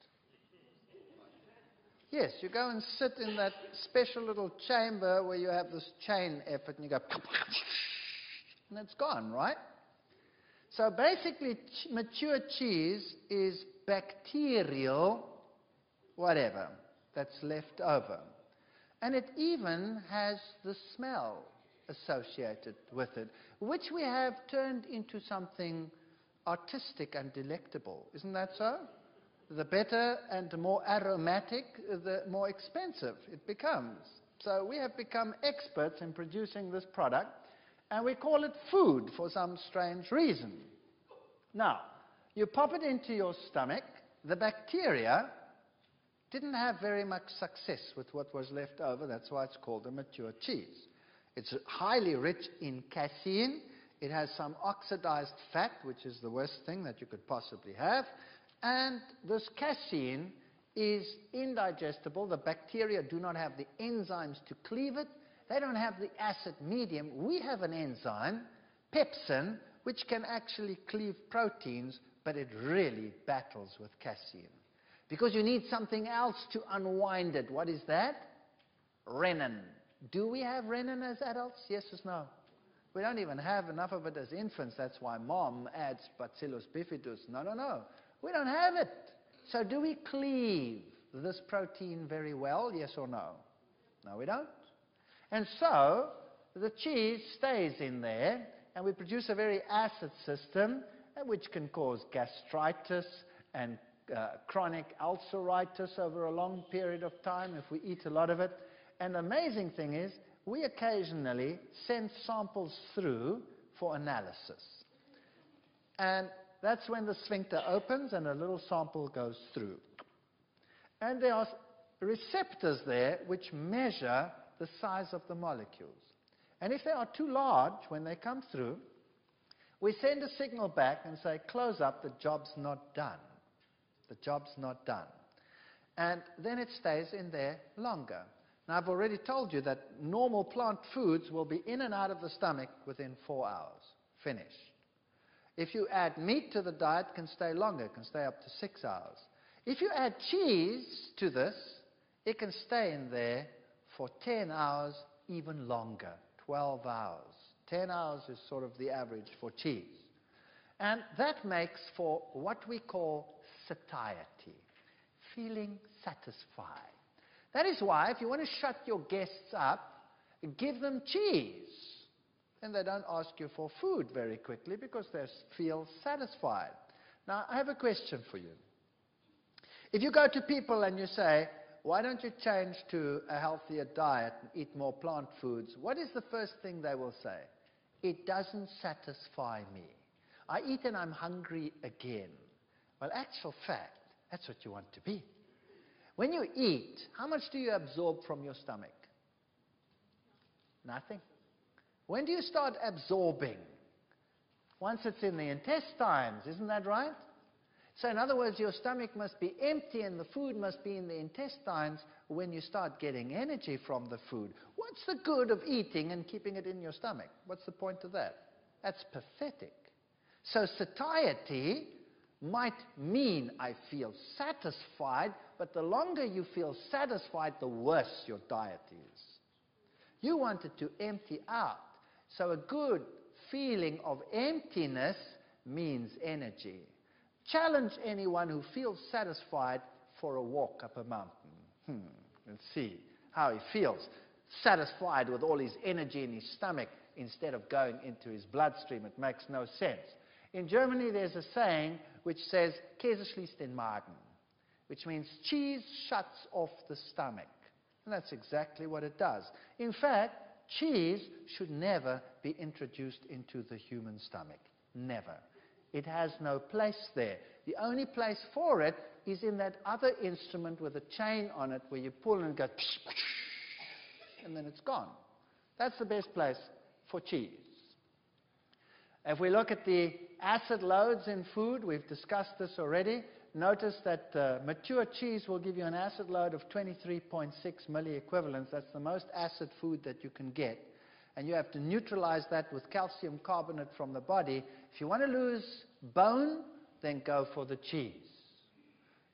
Speaker 1: Yes, you go and sit in that special little chamber where you have this chain effort, and you go, and it's gone, right? So basically, mature cheese is bacterial, whatever. that's left over. And it even has the smell associated with it, which we have turned into something artistic and delectable. Isn't that so? The better and the more aromatic, the more expensive it becomes. So we have become experts in producing this product, and we call it food for some strange reason. Now, you pop it into your stomach. The bacteria didn't have very much success with what was left over. That's why it's called a mature cheese. It's highly rich in casein. It has some oxidized fat, which is the worst thing that you could possibly have. And this casein is indigestible. The bacteria do not have the enzymes to cleave it. They don't have the acid medium. We have an enzyme, pepsin, which can actually cleave proteins, but it really battles with casein. Because you need something else to unwind it. What is that? Renin. Do we have renin as adults? Yes or no? We don't even have enough of it as infants. That's why mom adds Bacillus bifidus. No, no, no. We don't have it. So do we cleave this protein very well? Yes or no? No, we don't. And so the cheese stays in there, and we produce a very acid system, which can cause gastritis and chronic ulceritis over a long period of time if we eat a lot of it. And the amazing thing is, we occasionally send samples through for analysis. And that's when the sphincter opens and a little sample goes through. And there are receptors there which measure the size of the molecules. And if they are too large when they come through, we send a signal back and say, close up, the job's not done. The job's not done. And then it stays in there longer. Now, I've already told you that normal plant foods will be in and out of the stomach within 4 hours. Finished. If you add meat to the diet, it can stay longer. It can stay up to 6 hours. If you add cheese to this, it can stay in there for 10 hours, even longer, 12 hours. 10 hours is sort of the average for cheese. And that makes for what we call satiety, feeling satisfied. That is why if you want to shut your guests up, give them cheese. Then they don't ask you for food very quickly because they feel satisfied. Now, I have a question for you. If you go to people and you say, why don't you change to a healthier diet and eat more plant foods? What is the first thing they will say? It doesn't satisfy me. I eat and I'm hungry again. Well, actual fact, that's what you want to be. When you eat, how much do you absorb from your stomach? Nothing. When do you start absorbing? Once it's in the intestines, isn't that right? So in other words, your stomach must be empty and the food must be in the intestines when you start getting energy from the food. What's the good of eating and keeping it in your stomach? What's the point of that? That's pathetic. So satiety might mean I feel satisfied, but the longer you feel satisfied, the worse your diet is. You want it to empty out. So a good feeling of emptiness means energy. Challenge anyone who feels satisfied for a walk up a mountain. Let's see how he feels. Satisfied with all his energy in his stomach instead of going into his bloodstream. It makes no sense. In Germany, there's a saying which says, Käse schließt den Magen, which means cheese shuts off the stomach. And that's exactly what it does. In fact, cheese should never be introduced into the human stomach. Never. It has no place there. The only place for it is in that other instrument with a chain on it where you pull and go, and then it's gone. That's the best place for cheese. If we look at the acid loads in food, we've discussed this already. Notice that mature cheese will give you an acid load of 23.6 milliequivalents. That's the most acid food that you can get. And you have to neutralize that with calcium carbonate from the body. If you want to lose bone, then go for the cheese.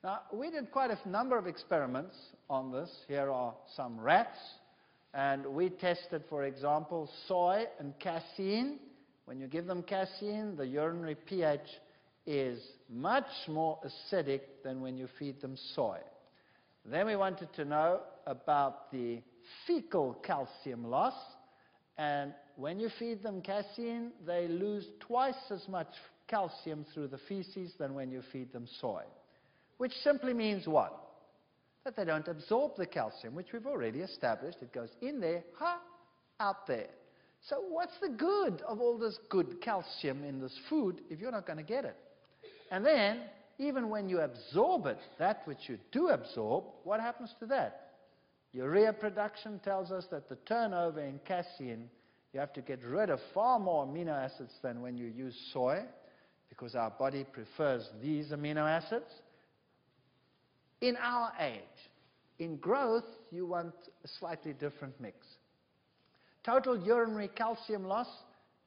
Speaker 1: Now, we did quite a number of experiments on this. Here are some rats. And we tested, for example, soy and casein. When you give them casein, the urinary pH is much more acidic than when you feed them soy. Then we wanted to know about the fecal calcium loss. And when you feed them casein, they lose twice as much calcium through the feces than when you feed them soy. Which simply means what? That they don't absorb the calcium, which we've already established. It goes in there, out there. So what's the good of all this good calcium in this food if you're not going to get it? And then, even when you absorb it, that which you do absorb, what happens to that? Urea production tells us that the turnover in casein, you have to get rid of far more amino acids than when you use soy, because our body prefers these amino acids. In our age, in growth, you want a slightly different mix. Total urinary calcium loss,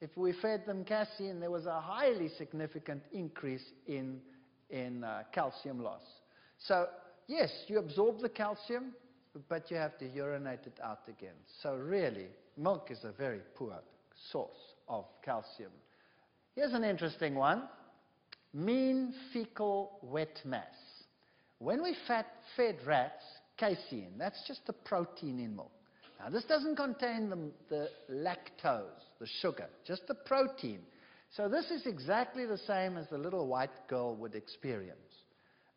Speaker 1: if we fed them casein, there was a highly significant increase in calcium loss. So, yes, you absorb the calcium, but you have to urinate it out again. So really, milk is a very poor source of calcium. Here's an interesting one. Mean fecal wet mass. When we fed rats casein, that's just the protein in milk. Now, this doesn't contain the lactose, the sugar, just the protein. So this is exactly the same as the little white girl would experience.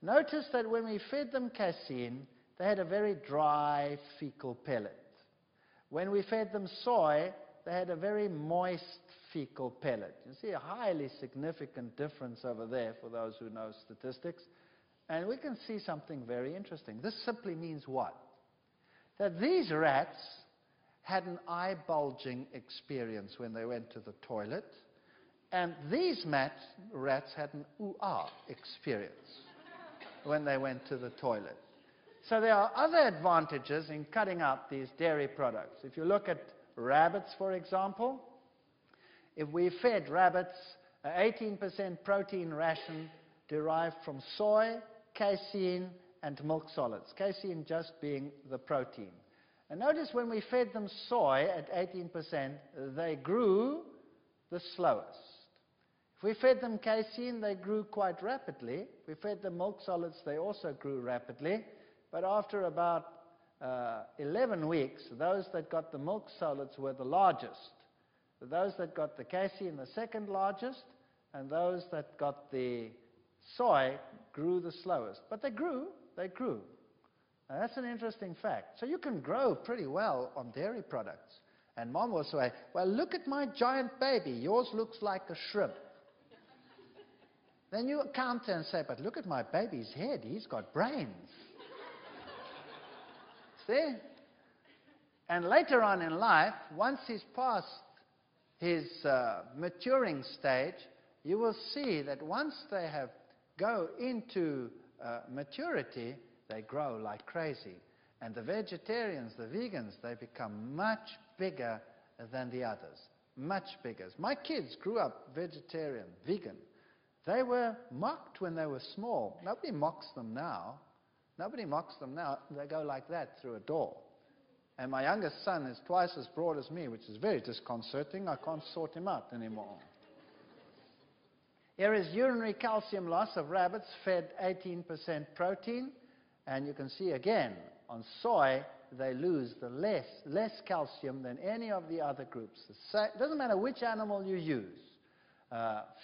Speaker 1: Notice that when we fed them casein, they had a very dry fecal pellet. When we fed them soy, they had a very moist fecal pellet. You see a highly significant difference over there for those who know statistics. And we can see something very interesting. This simply means what? That these rats had an eye bulging experience when they went to the toilet, and these rats had an ooh-ah experience when they went to the toilet. So there are other advantages in cutting out these dairy products. If you look at rabbits, for example, if we fed rabbits an 18% protein ration derived from soy, casein, and milk solids. Casein just being the protein. And notice when we fed them soy at 18%, they grew the slowest. If we fed them casein, they grew quite rapidly. If we fed them milk solids, they also grew rapidly. But after about 11 weeks, those that got the milk solids were the largest. Those that got the casein, the second largest, and those that got the soy grew the slowest. But they grew. Now, that's an interesting fact. So you can grow pretty well on dairy products. And Mom will say, well, look at my giant baby. Yours looks like a shrimp. Then you counter and say, but look at my baby's head. He's got brains. See? And later on in life, once he's past his maturing stage, you will see that once they go into maturity, they grow like crazy. And the vegetarians, the vegans, they become much bigger than the others. Much bigger. My kids grew up vegetarian, vegan. They were mocked when they were small. Nobody mocks them now. Nobody mocks them now. They go like that through a door. And my youngest son is twice as broad as me, which is very disconcerting. I can't sort him out anymore. Here is urinary calcium loss of rabbits fed 18% protein. And you can see again, on soy, they lose the less calcium than any of the other groups. It doesn't matter which animal you use.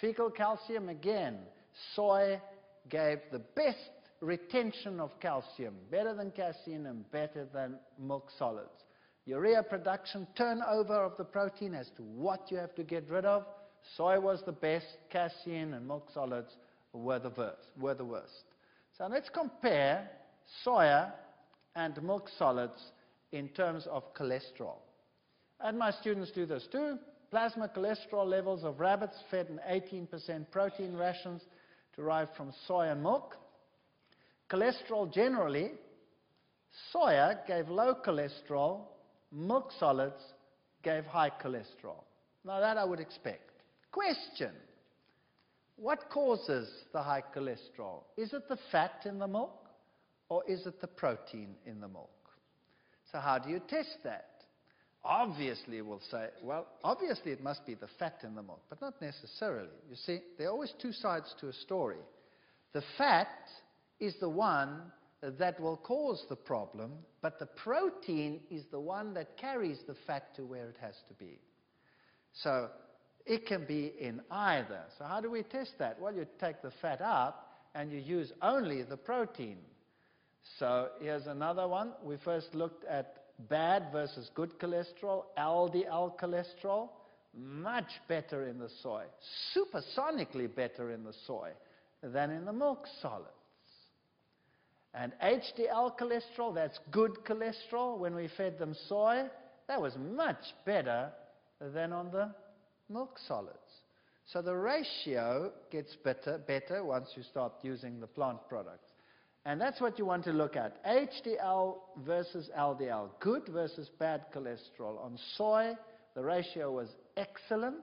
Speaker 1: Fecal calcium, again, soy gave the best retention of calcium, better than casein and better than milk solids. Urea production, turnover of the protein as to what you have to get rid of. Soy was the best, casein and milk solids were the worst. So let's compare soya and milk solids in terms of cholesterol. And my students do this too. Plasma cholesterol levels of rabbits fed in 18% protein rations derived from soy and milk. Cholesterol generally, soya gave low cholesterol, milk solids gave high cholesterol. Now that I would expect. Question: what causes the high cholesterol? Is it the fat in the milk or is it the protein in the milk? So how do you test that? Obviously, we'll say, well, obviously it must be the fat in the milk, but not necessarily. You see, there are always two sides to a story. The fat is the one that will cause the problem, but the protein is the one that carries the fat to where it has to be. So it can be in either. So how do we test that? Well, you take the fat out and you use only the protein. So here's another one. We first looked at bad versus good cholesterol, LDL cholesterol, much better in the soy, supersonically better in the soy than in the milk solids. And HDL cholesterol, that's good cholesterol, when we fed them soy, that was much better than on the milk solids. So the ratio gets better once you start using the plant products. And that's what you want to look at. HDL versus LDL, good versus bad cholesterol. On soy, the ratio was excellent.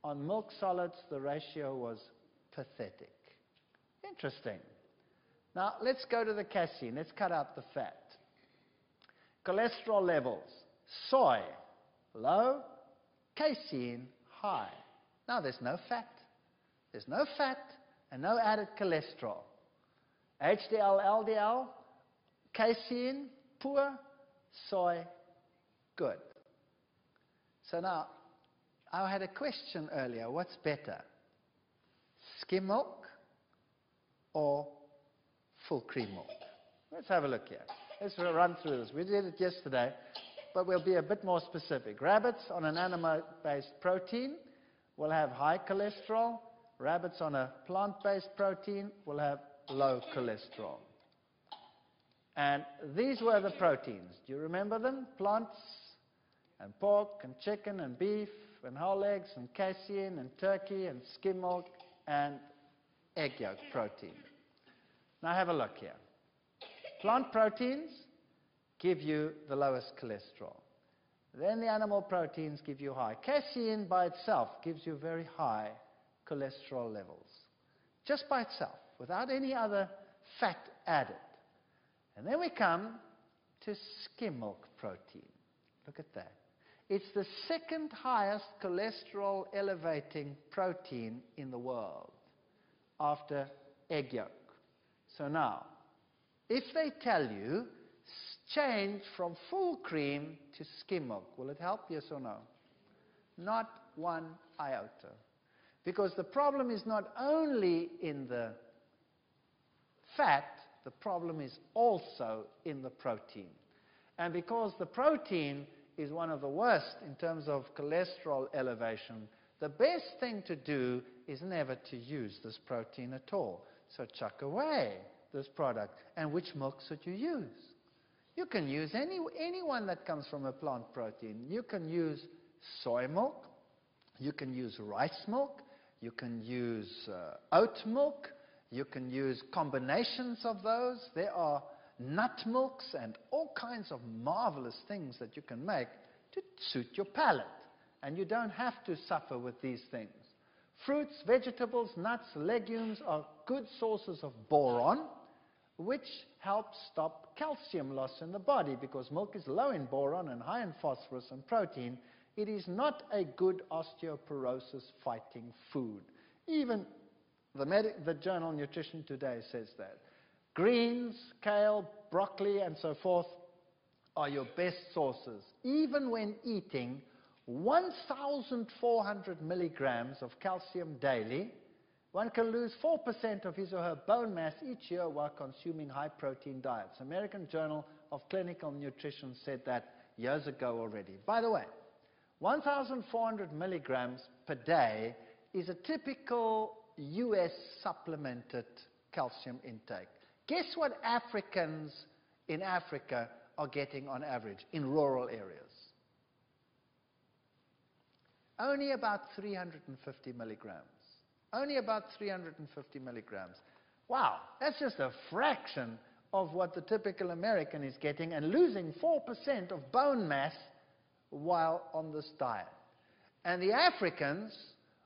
Speaker 1: On milk solids, the ratio was pathetic. Interesting. Now, let's go to the casein. Let's cut out the fat. Cholesterol levels. Soy, low. Casein, high. Now, there's no fat. There's no fat and no added cholesterol. HDL, LDL, casein, poor. Soy, good. So now, I had a question earlier. What's better? Skim milk or full cream milk? Let's have a look here. Let's run through this. We did it yesterday, but we'll be a bit more specific. Rabbits on an animal-based protein will have high cholesterol. Rabbits on a plant-based protein will have low cholesterol. And these were the proteins. Do you remember them? Plants and pork and chicken and beef and whole eggs and casein and turkey and skim milk and egg yolk protein. Now have a look here. Plant proteins give you the lowest cholesterol. Then the animal proteins give you high. Casein by itself gives you very high cholesterol levels. Just by itself, without any other fat added. And then we come to skim milk protein. Look at that. It's the second highest cholesterol elevating protein in the world after egg yolk. So now, if they tell you, change from full cream to skim milk, will it help, yes or no? Not one iota. Because the problem is not only in the fat, the problem is also in the protein. And because the protein is one of the worst in terms of cholesterol elevation, the best thing to do is never to use this protein at all. So chuck away this product. And which milk should you use? You can use any one that comes from a plant protein. You can use soy milk. You can use rice milk. You can use oat milk. You can use combinations of those. There are nut milks and all kinds of marvelous things that you can make to suit your palate. And you don't have to suffer with these things. Fruits, vegetables, nuts, legumes are good sources of boron, which helps stop calcium loss in the body, because milk is low in boron and high in phosphorus and protein. It is not a good osteoporosis fighting food. Even the journal Nutrition Today says that. Greens, kale, broccoli, and so forth are your best sources. Even when eating 1,400 milligrams of calcium daily, one can lose 4% of his or her bone mass each year while consuming high-protein diets. American Journal of Clinical Nutrition said that years ago already. By the way, 1,400 milligrams per day is a typical U.S. supplemented calcium intake. Guess what Africans in Africa are getting on average in rural areas? Only about 350 milligrams. Only about 350 milligrams. Wow, that's just a fraction of what the typical American is getting, and losing 4% of bone mass while on this diet. And the Africans,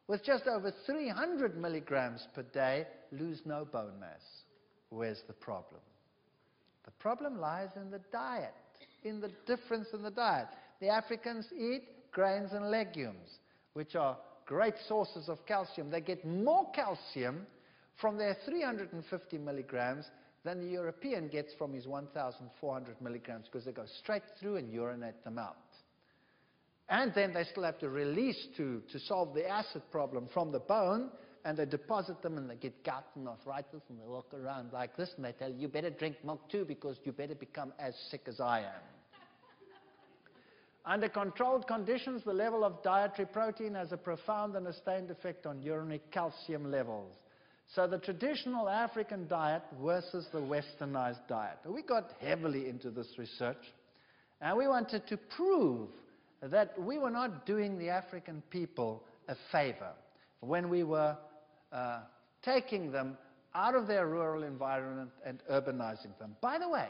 Speaker 1: with just over 300 milligrams per day, lose no bone mass. Where's the problem? The problem lies in the diet, in the difference in the diet. The Africans eat grains and legumes, which are great sources of calcium. They get more calcium from their 350 milligrams than the European gets from his 1,400 milligrams, because they go straight through and urinate them out. And then they still have to release to solve the acid problem from the bone, and they deposit them and they get gout and arthritis and they walk around like this and they tell you, you better drink milk too because you better become as sick as I am. Under controlled conditions, the level of dietary protein has a profound and sustained effect on urinary calcium levels. So the traditional African diet versus the westernized diet. We got heavily into this research, and we wanted to prove that we were not doing the African people a favor when we were taking them out of their rural environment and urbanizing them. By the way,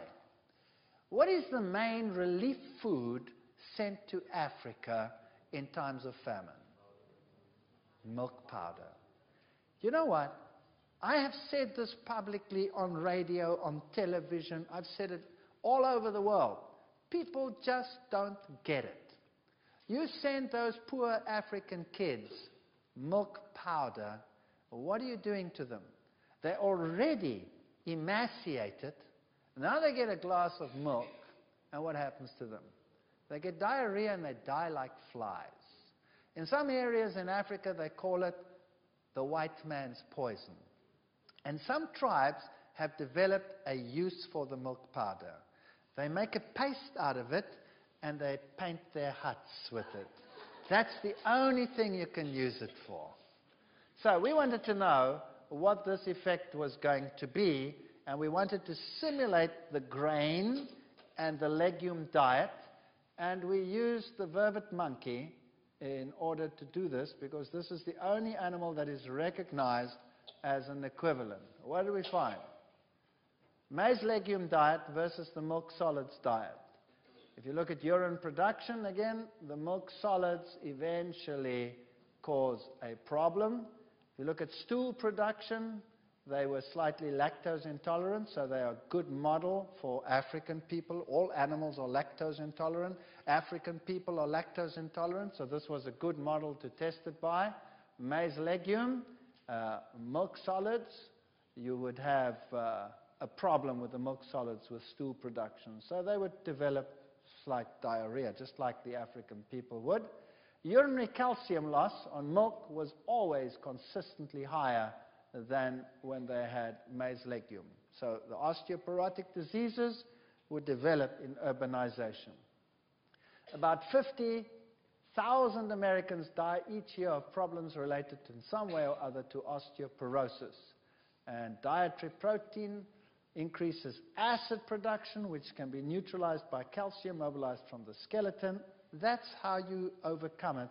Speaker 1: what is the main relief food sent to Africa in times of famine? Milk powder. You know what? I have said this publicly on radio, on television. I've said it all over the world. People just don't get it. You send those poor African kids milk powder, what are you doing to them? They're already emaciated. Now they get a glass of milk, and what happens to them? They get diarrhea and they die like flies. In some areas in Africa, they call it the white man's poison. And some tribes have developed a use for the milk powder. They make a paste out of it and they paint their huts with it. That's the only thing you can use it for. So we wanted to know what this effect was going to be, and we wanted to simulate the grain and the legume diet, and we used the vervet monkey in order to do this, because this is the only animal that is recognized as an equivalent. What do we find? Maize legume diet versus the milk solids diet. If you look at urine production, again, the milk solids eventually cause a problem. If you look at stool production, they were slightly lactose intolerant, so they are a good model for African people. All animals are lactose intolerant. African people are lactose intolerant, so this was a good model to test it by. Maize legume, milk solids, you would have a problem with the milk solids with stool production. So they would develop slight diarrhea, just like the African people would. Urinary calcium loss on milk was always consistently higher than when they had maize legume. So the osteoporotic diseases would develop in urbanization. About 50,000 Americans die each year of problems related in some way or other to osteoporosis. And dietary protein increases acid production, which can be neutralized by calcium mobilized from the skeleton. That's how you overcome it,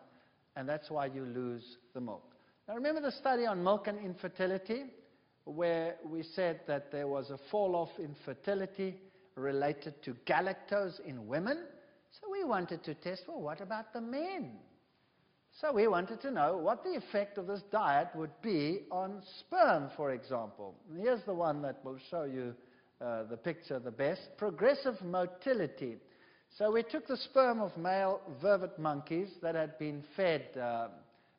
Speaker 1: and that's why you lose the milk. Now remember the study on milk and infertility, where we said that there was a fall-off in fertility related to galactose in women? So we wanted to test, well, what about the men? So we wanted to know what the effect of this diet would be on sperm, for example. And here's the one that will show you the picture the best. Progressive motility. So we took the sperm of male vervet monkeys that had been fed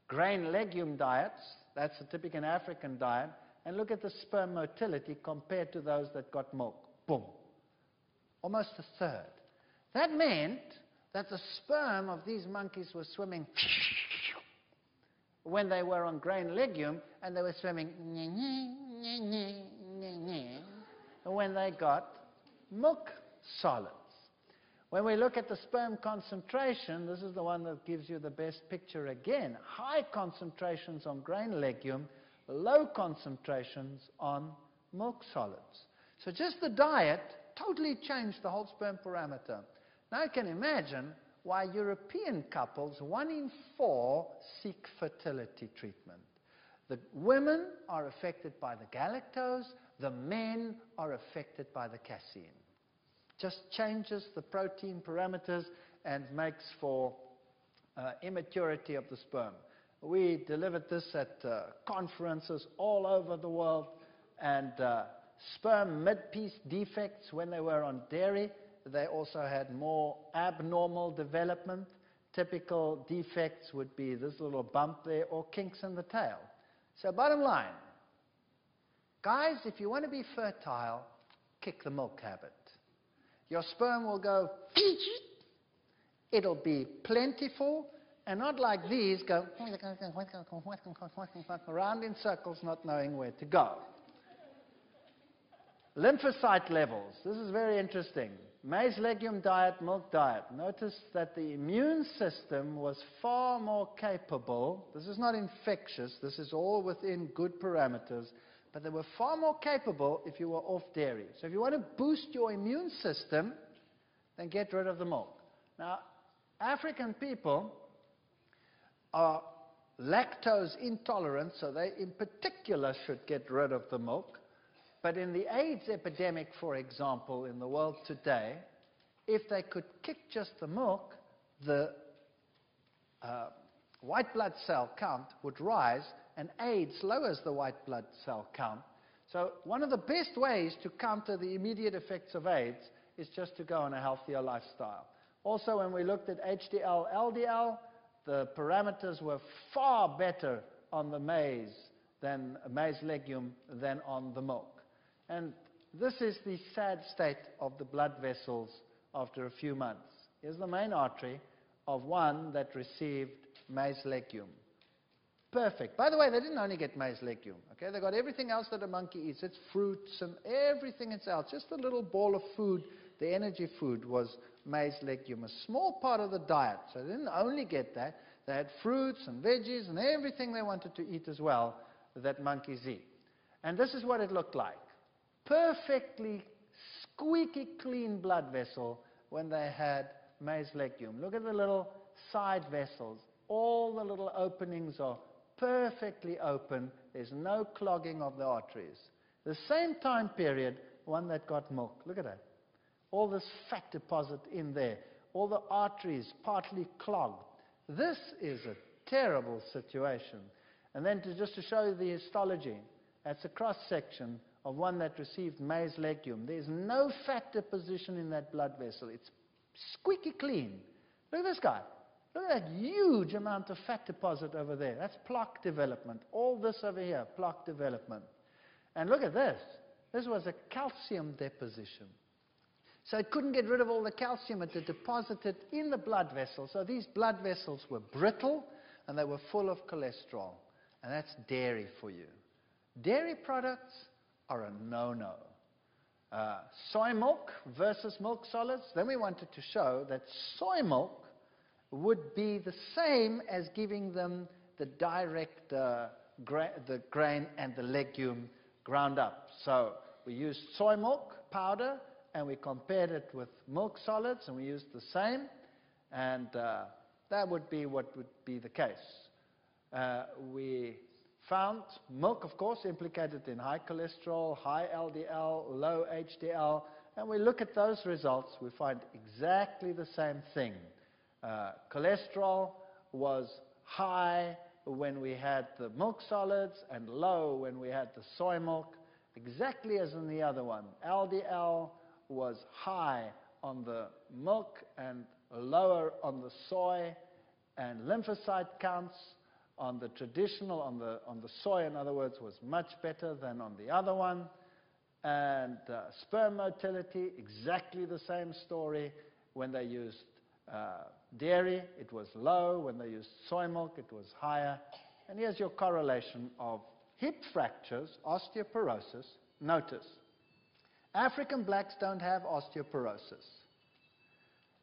Speaker 1: grain legume diets, that's a typical African diet, and look at the sperm motility compared to those that got milk. Boom. Almost a third. That meant that the sperm of these monkeys was swimming when they were on grain legume, and they were swimming when they got milk solids. When we look at the sperm concentration, this is the one that gives you the best picture again. High concentrations on grain legume, low concentrations on milk solids. So just the diet totally changed the whole sperm parameter. Now you can imagine why European couples, 1 in 4, seek fertility treatment. The women are affected by the galactose, the men are affected by the casein. Just changes the protein parameters and makes for immaturity of the sperm. We delivered this at conferences all over the world, and sperm mid-piece defects when they were on dairy, they also had more abnormal development. Typical defects would be this little bump there or kinks in the tail. So bottom line, guys, if you want to be fertile, kick the milk habit. Your sperm will go, it'll be plentiful, and not like these go around in circles not knowing where to go. Lymphocyte levels. This is very interesting. Maize legume diet, milk diet. Notice that the immune system was far more capable. This is not infectious. This is all within good parameters. But they were far more capable if you were off dairy. So if you want to boost your immune system, then get rid of the milk. Now, African people are lactose intolerant, so they in particular should get rid of the milk. But in the AIDS epidemic, for example, in the world today, if they could kick just the milk, the white blood cell count would rise, and AIDS lowers the white blood cell count. So one of the best ways to counter the immediate effects of AIDS is just to go on a healthier lifestyle. Also, when we looked at HDL, LDL, the parameters were far better on the maize legume than on the milk. And this is the sad state of the blood vessels after a few months. Here's the main artery of one that received maize legume. Perfect. By the way, they didn't only get maize legume. Okay? They got everything else that a monkey eats. It's fruits and everything else. Just a little ball of food, the energy food, was maize legume. A small part of the diet. So they didn't only get that. They had fruits and veggies and everything they wanted to eat as well that monkeys eat. And this is what it looked like. Perfectly squeaky clean blood vessel when they had maize legume. Look at the little side vessels. All the little openings are perfectly open. There's no clogging of the arteries. The same time period, one that got milk. Look at that. All this fat deposit in there. All the arteries partly clogged. This is a terrible situation. And then just to show you the histology, that's a cross-section of one that received maize legume. There's no fat deposition in that blood vessel. It's squeaky clean. Look at this guy. Look at that huge amount of fat deposit over there. That's plaque development. All this over here, plaque development. And look at this. This was a calcium deposition. So it couldn't get rid of all the calcium. It had deposited in the blood vessels. So these blood vessels were brittle and they were full of cholesterol. And that's dairy for you. Dairy products are a no-no. Soy milk versus milk solids. Then we wanted to show that soy milk would be the same as giving them the direct the grain and the legume ground up. So we used soy milk powder and we compared it with milk solids and we used the same, and that would be what would be the case. We found milk, of course, implicated in high cholesterol, high LDL, low HDL, and we look at those results, we find exactly the same thing. Cholesterol was high when we had the milk solids and low when we had the soy milk, exactly as in the other one. LDL was high on the milk and lower on the soy, and lymphocyte counts on the traditional, on the soy, in other words, was much better than on the other one. And sperm motility, exactly the same story. When they used dairy, it was low. When they used soy milk, it was higher. And here's your correlation of hip fractures, osteoporosis. Notice, African blacks don't have osteoporosis.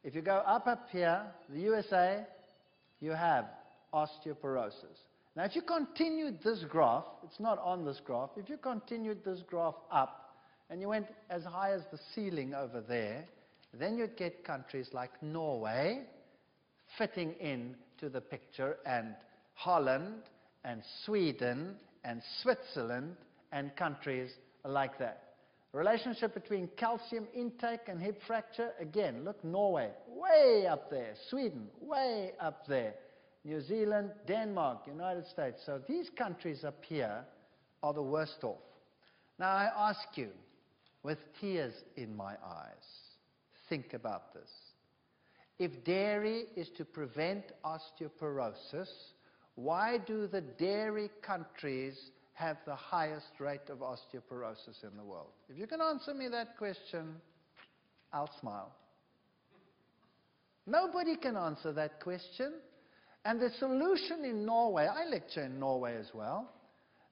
Speaker 1: If you go up here, the USA, you have osteoporosis. Now, if you continued this graph, it's not on this graph, if you continued this graph up and you went as high as the ceiling over there, then you'd get countries like Norway fitting into the picture, and Holland and Sweden and Switzerland and countries like that. Relationship between calcium intake and hip fracture, again, look, Norway, way up there. Sweden, way up there. New Zealand, Denmark, United States. So these countries up here are the worst off. Now I ask you, with tears in my eyes, think about this. If dairy is to prevent osteoporosis, why do the dairy countries have the highest rate of osteoporosis in the world? If you can answer me that question, I'll smile. Nobody can answer that question. And the solution in Norway, I lecture in Norway as well,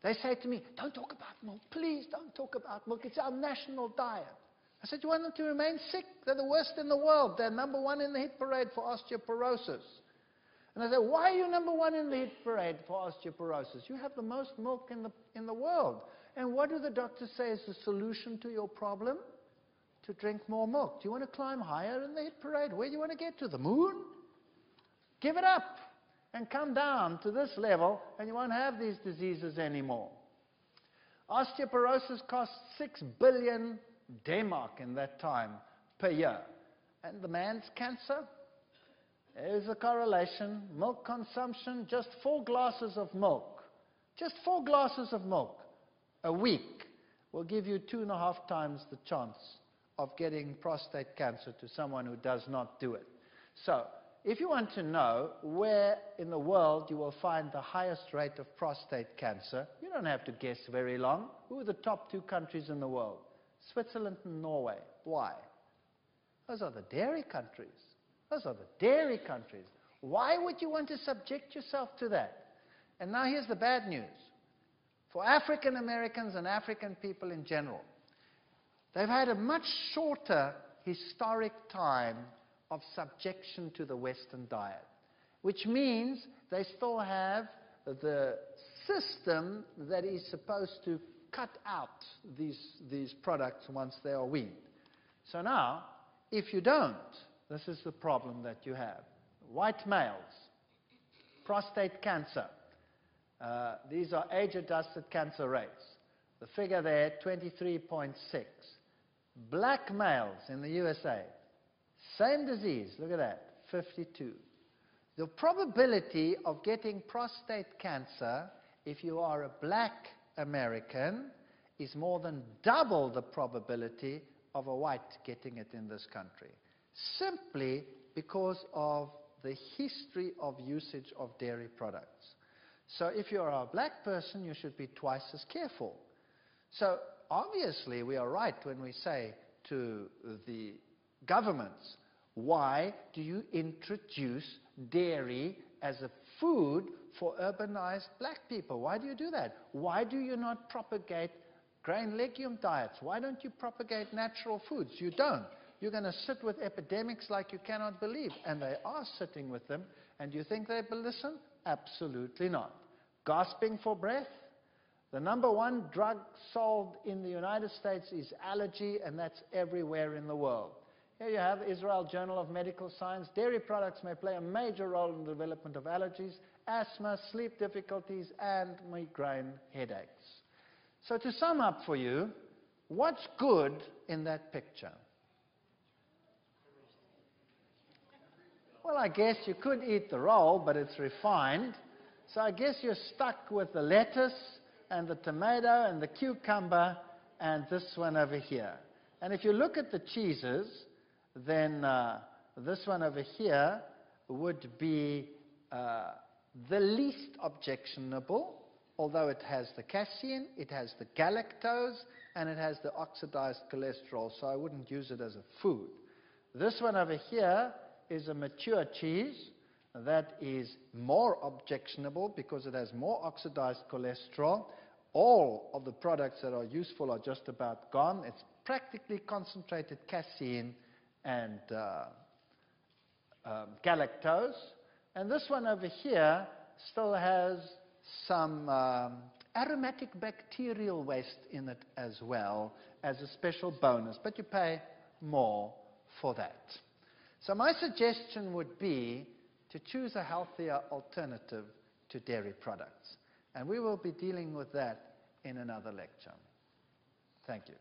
Speaker 1: they say to me, don't talk about milk, please don't talk about milk, it's our national diet. I said, you want them to remain sick? They're the worst in the world. They're number one in the hit parade for osteoporosis. And I said, why are you number one in the hit parade for osteoporosis? You have the most milk in the world. And what do the doctors say is the solution to your problem? To drink more milk. Do you want to climb higher in the hit parade? Where do you want to get to? The moon? Give it up and come down to this level, and you won't have these diseases anymore. Osteoporosis costs 6 billion Denmark in that time per year. And the man's cancer? There's a correlation. Milk consumption, just 4 glasses of milk. Just 4 glasses of milk a week will give you 2.5 times the chance of getting prostate cancer to someone who does not do it. So, if you want to know where in the world you will find the highest rate of prostate cancer, you don't have to guess very long. Who are the top 2 countries in the world? Switzerland and Norway. Why? Those are the dairy countries. Those are the dairy countries. Why would you want to subject yourself to that? And now here's the bad news. For African Americans and African people in general, they've had a much shorter historic time of subjection to the Western diet, which means they still have the system that is supposed to cut out these products once they are weaned. So now, if you don't, this is the problem that you have. White males, prostate cancer. These are age-adjusted cancer rates. The figure there, 23.6. Black males in the USA, same disease, look at that, 52. The probability of getting prostate cancer if you are a black American is more than double the probability of a white getting it in this country, simply because of the history of usage of dairy products. So if you are a black person, you should be twice as careful. So obviously we are right when we say to the governments, why do you introduce dairy as a food for urbanized black people? Why do you do that? Why do you not propagate grain legume diets? Why don't you propagate natural foods? You don't. You're going to sit with epidemics like you cannot believe. And they are sitting with them. And do you think they will listen? Absolutely not. Gasping for breath? The number one drug sold in the United States is allergy, and that's everywhere in the world. Here you have Israel Journal of Medical Science. Dairy products may play a major role in the development of allergies, asthma, sleep difficulties, and migraine headaches. So to sum up for you, what's good in that picture? Well, I guess you could eat the roll, but it's refined. So I guess you're stuck with the lettuce and the tomato and the cucumber and this one over here. And if you look at the cheeses, then this one over here would be the least objectionable, although it has the casein, it has the galactose, and it has the oxidized cholesterol, so I wouldn't use it as a food. This one over here is a mature cheese that is more objectionable because it has more oxidized cholesterol. All of the products that are useful are just about gone. It's practically concentrated casein and galactose. And this one over here still has some aromatic bacterial waste in it as well as a special bonus, but you pay more for that. So my suggestion would be to choose a healthier alternative to dairy products. And we will be dealing with that in another lecture. Thank you.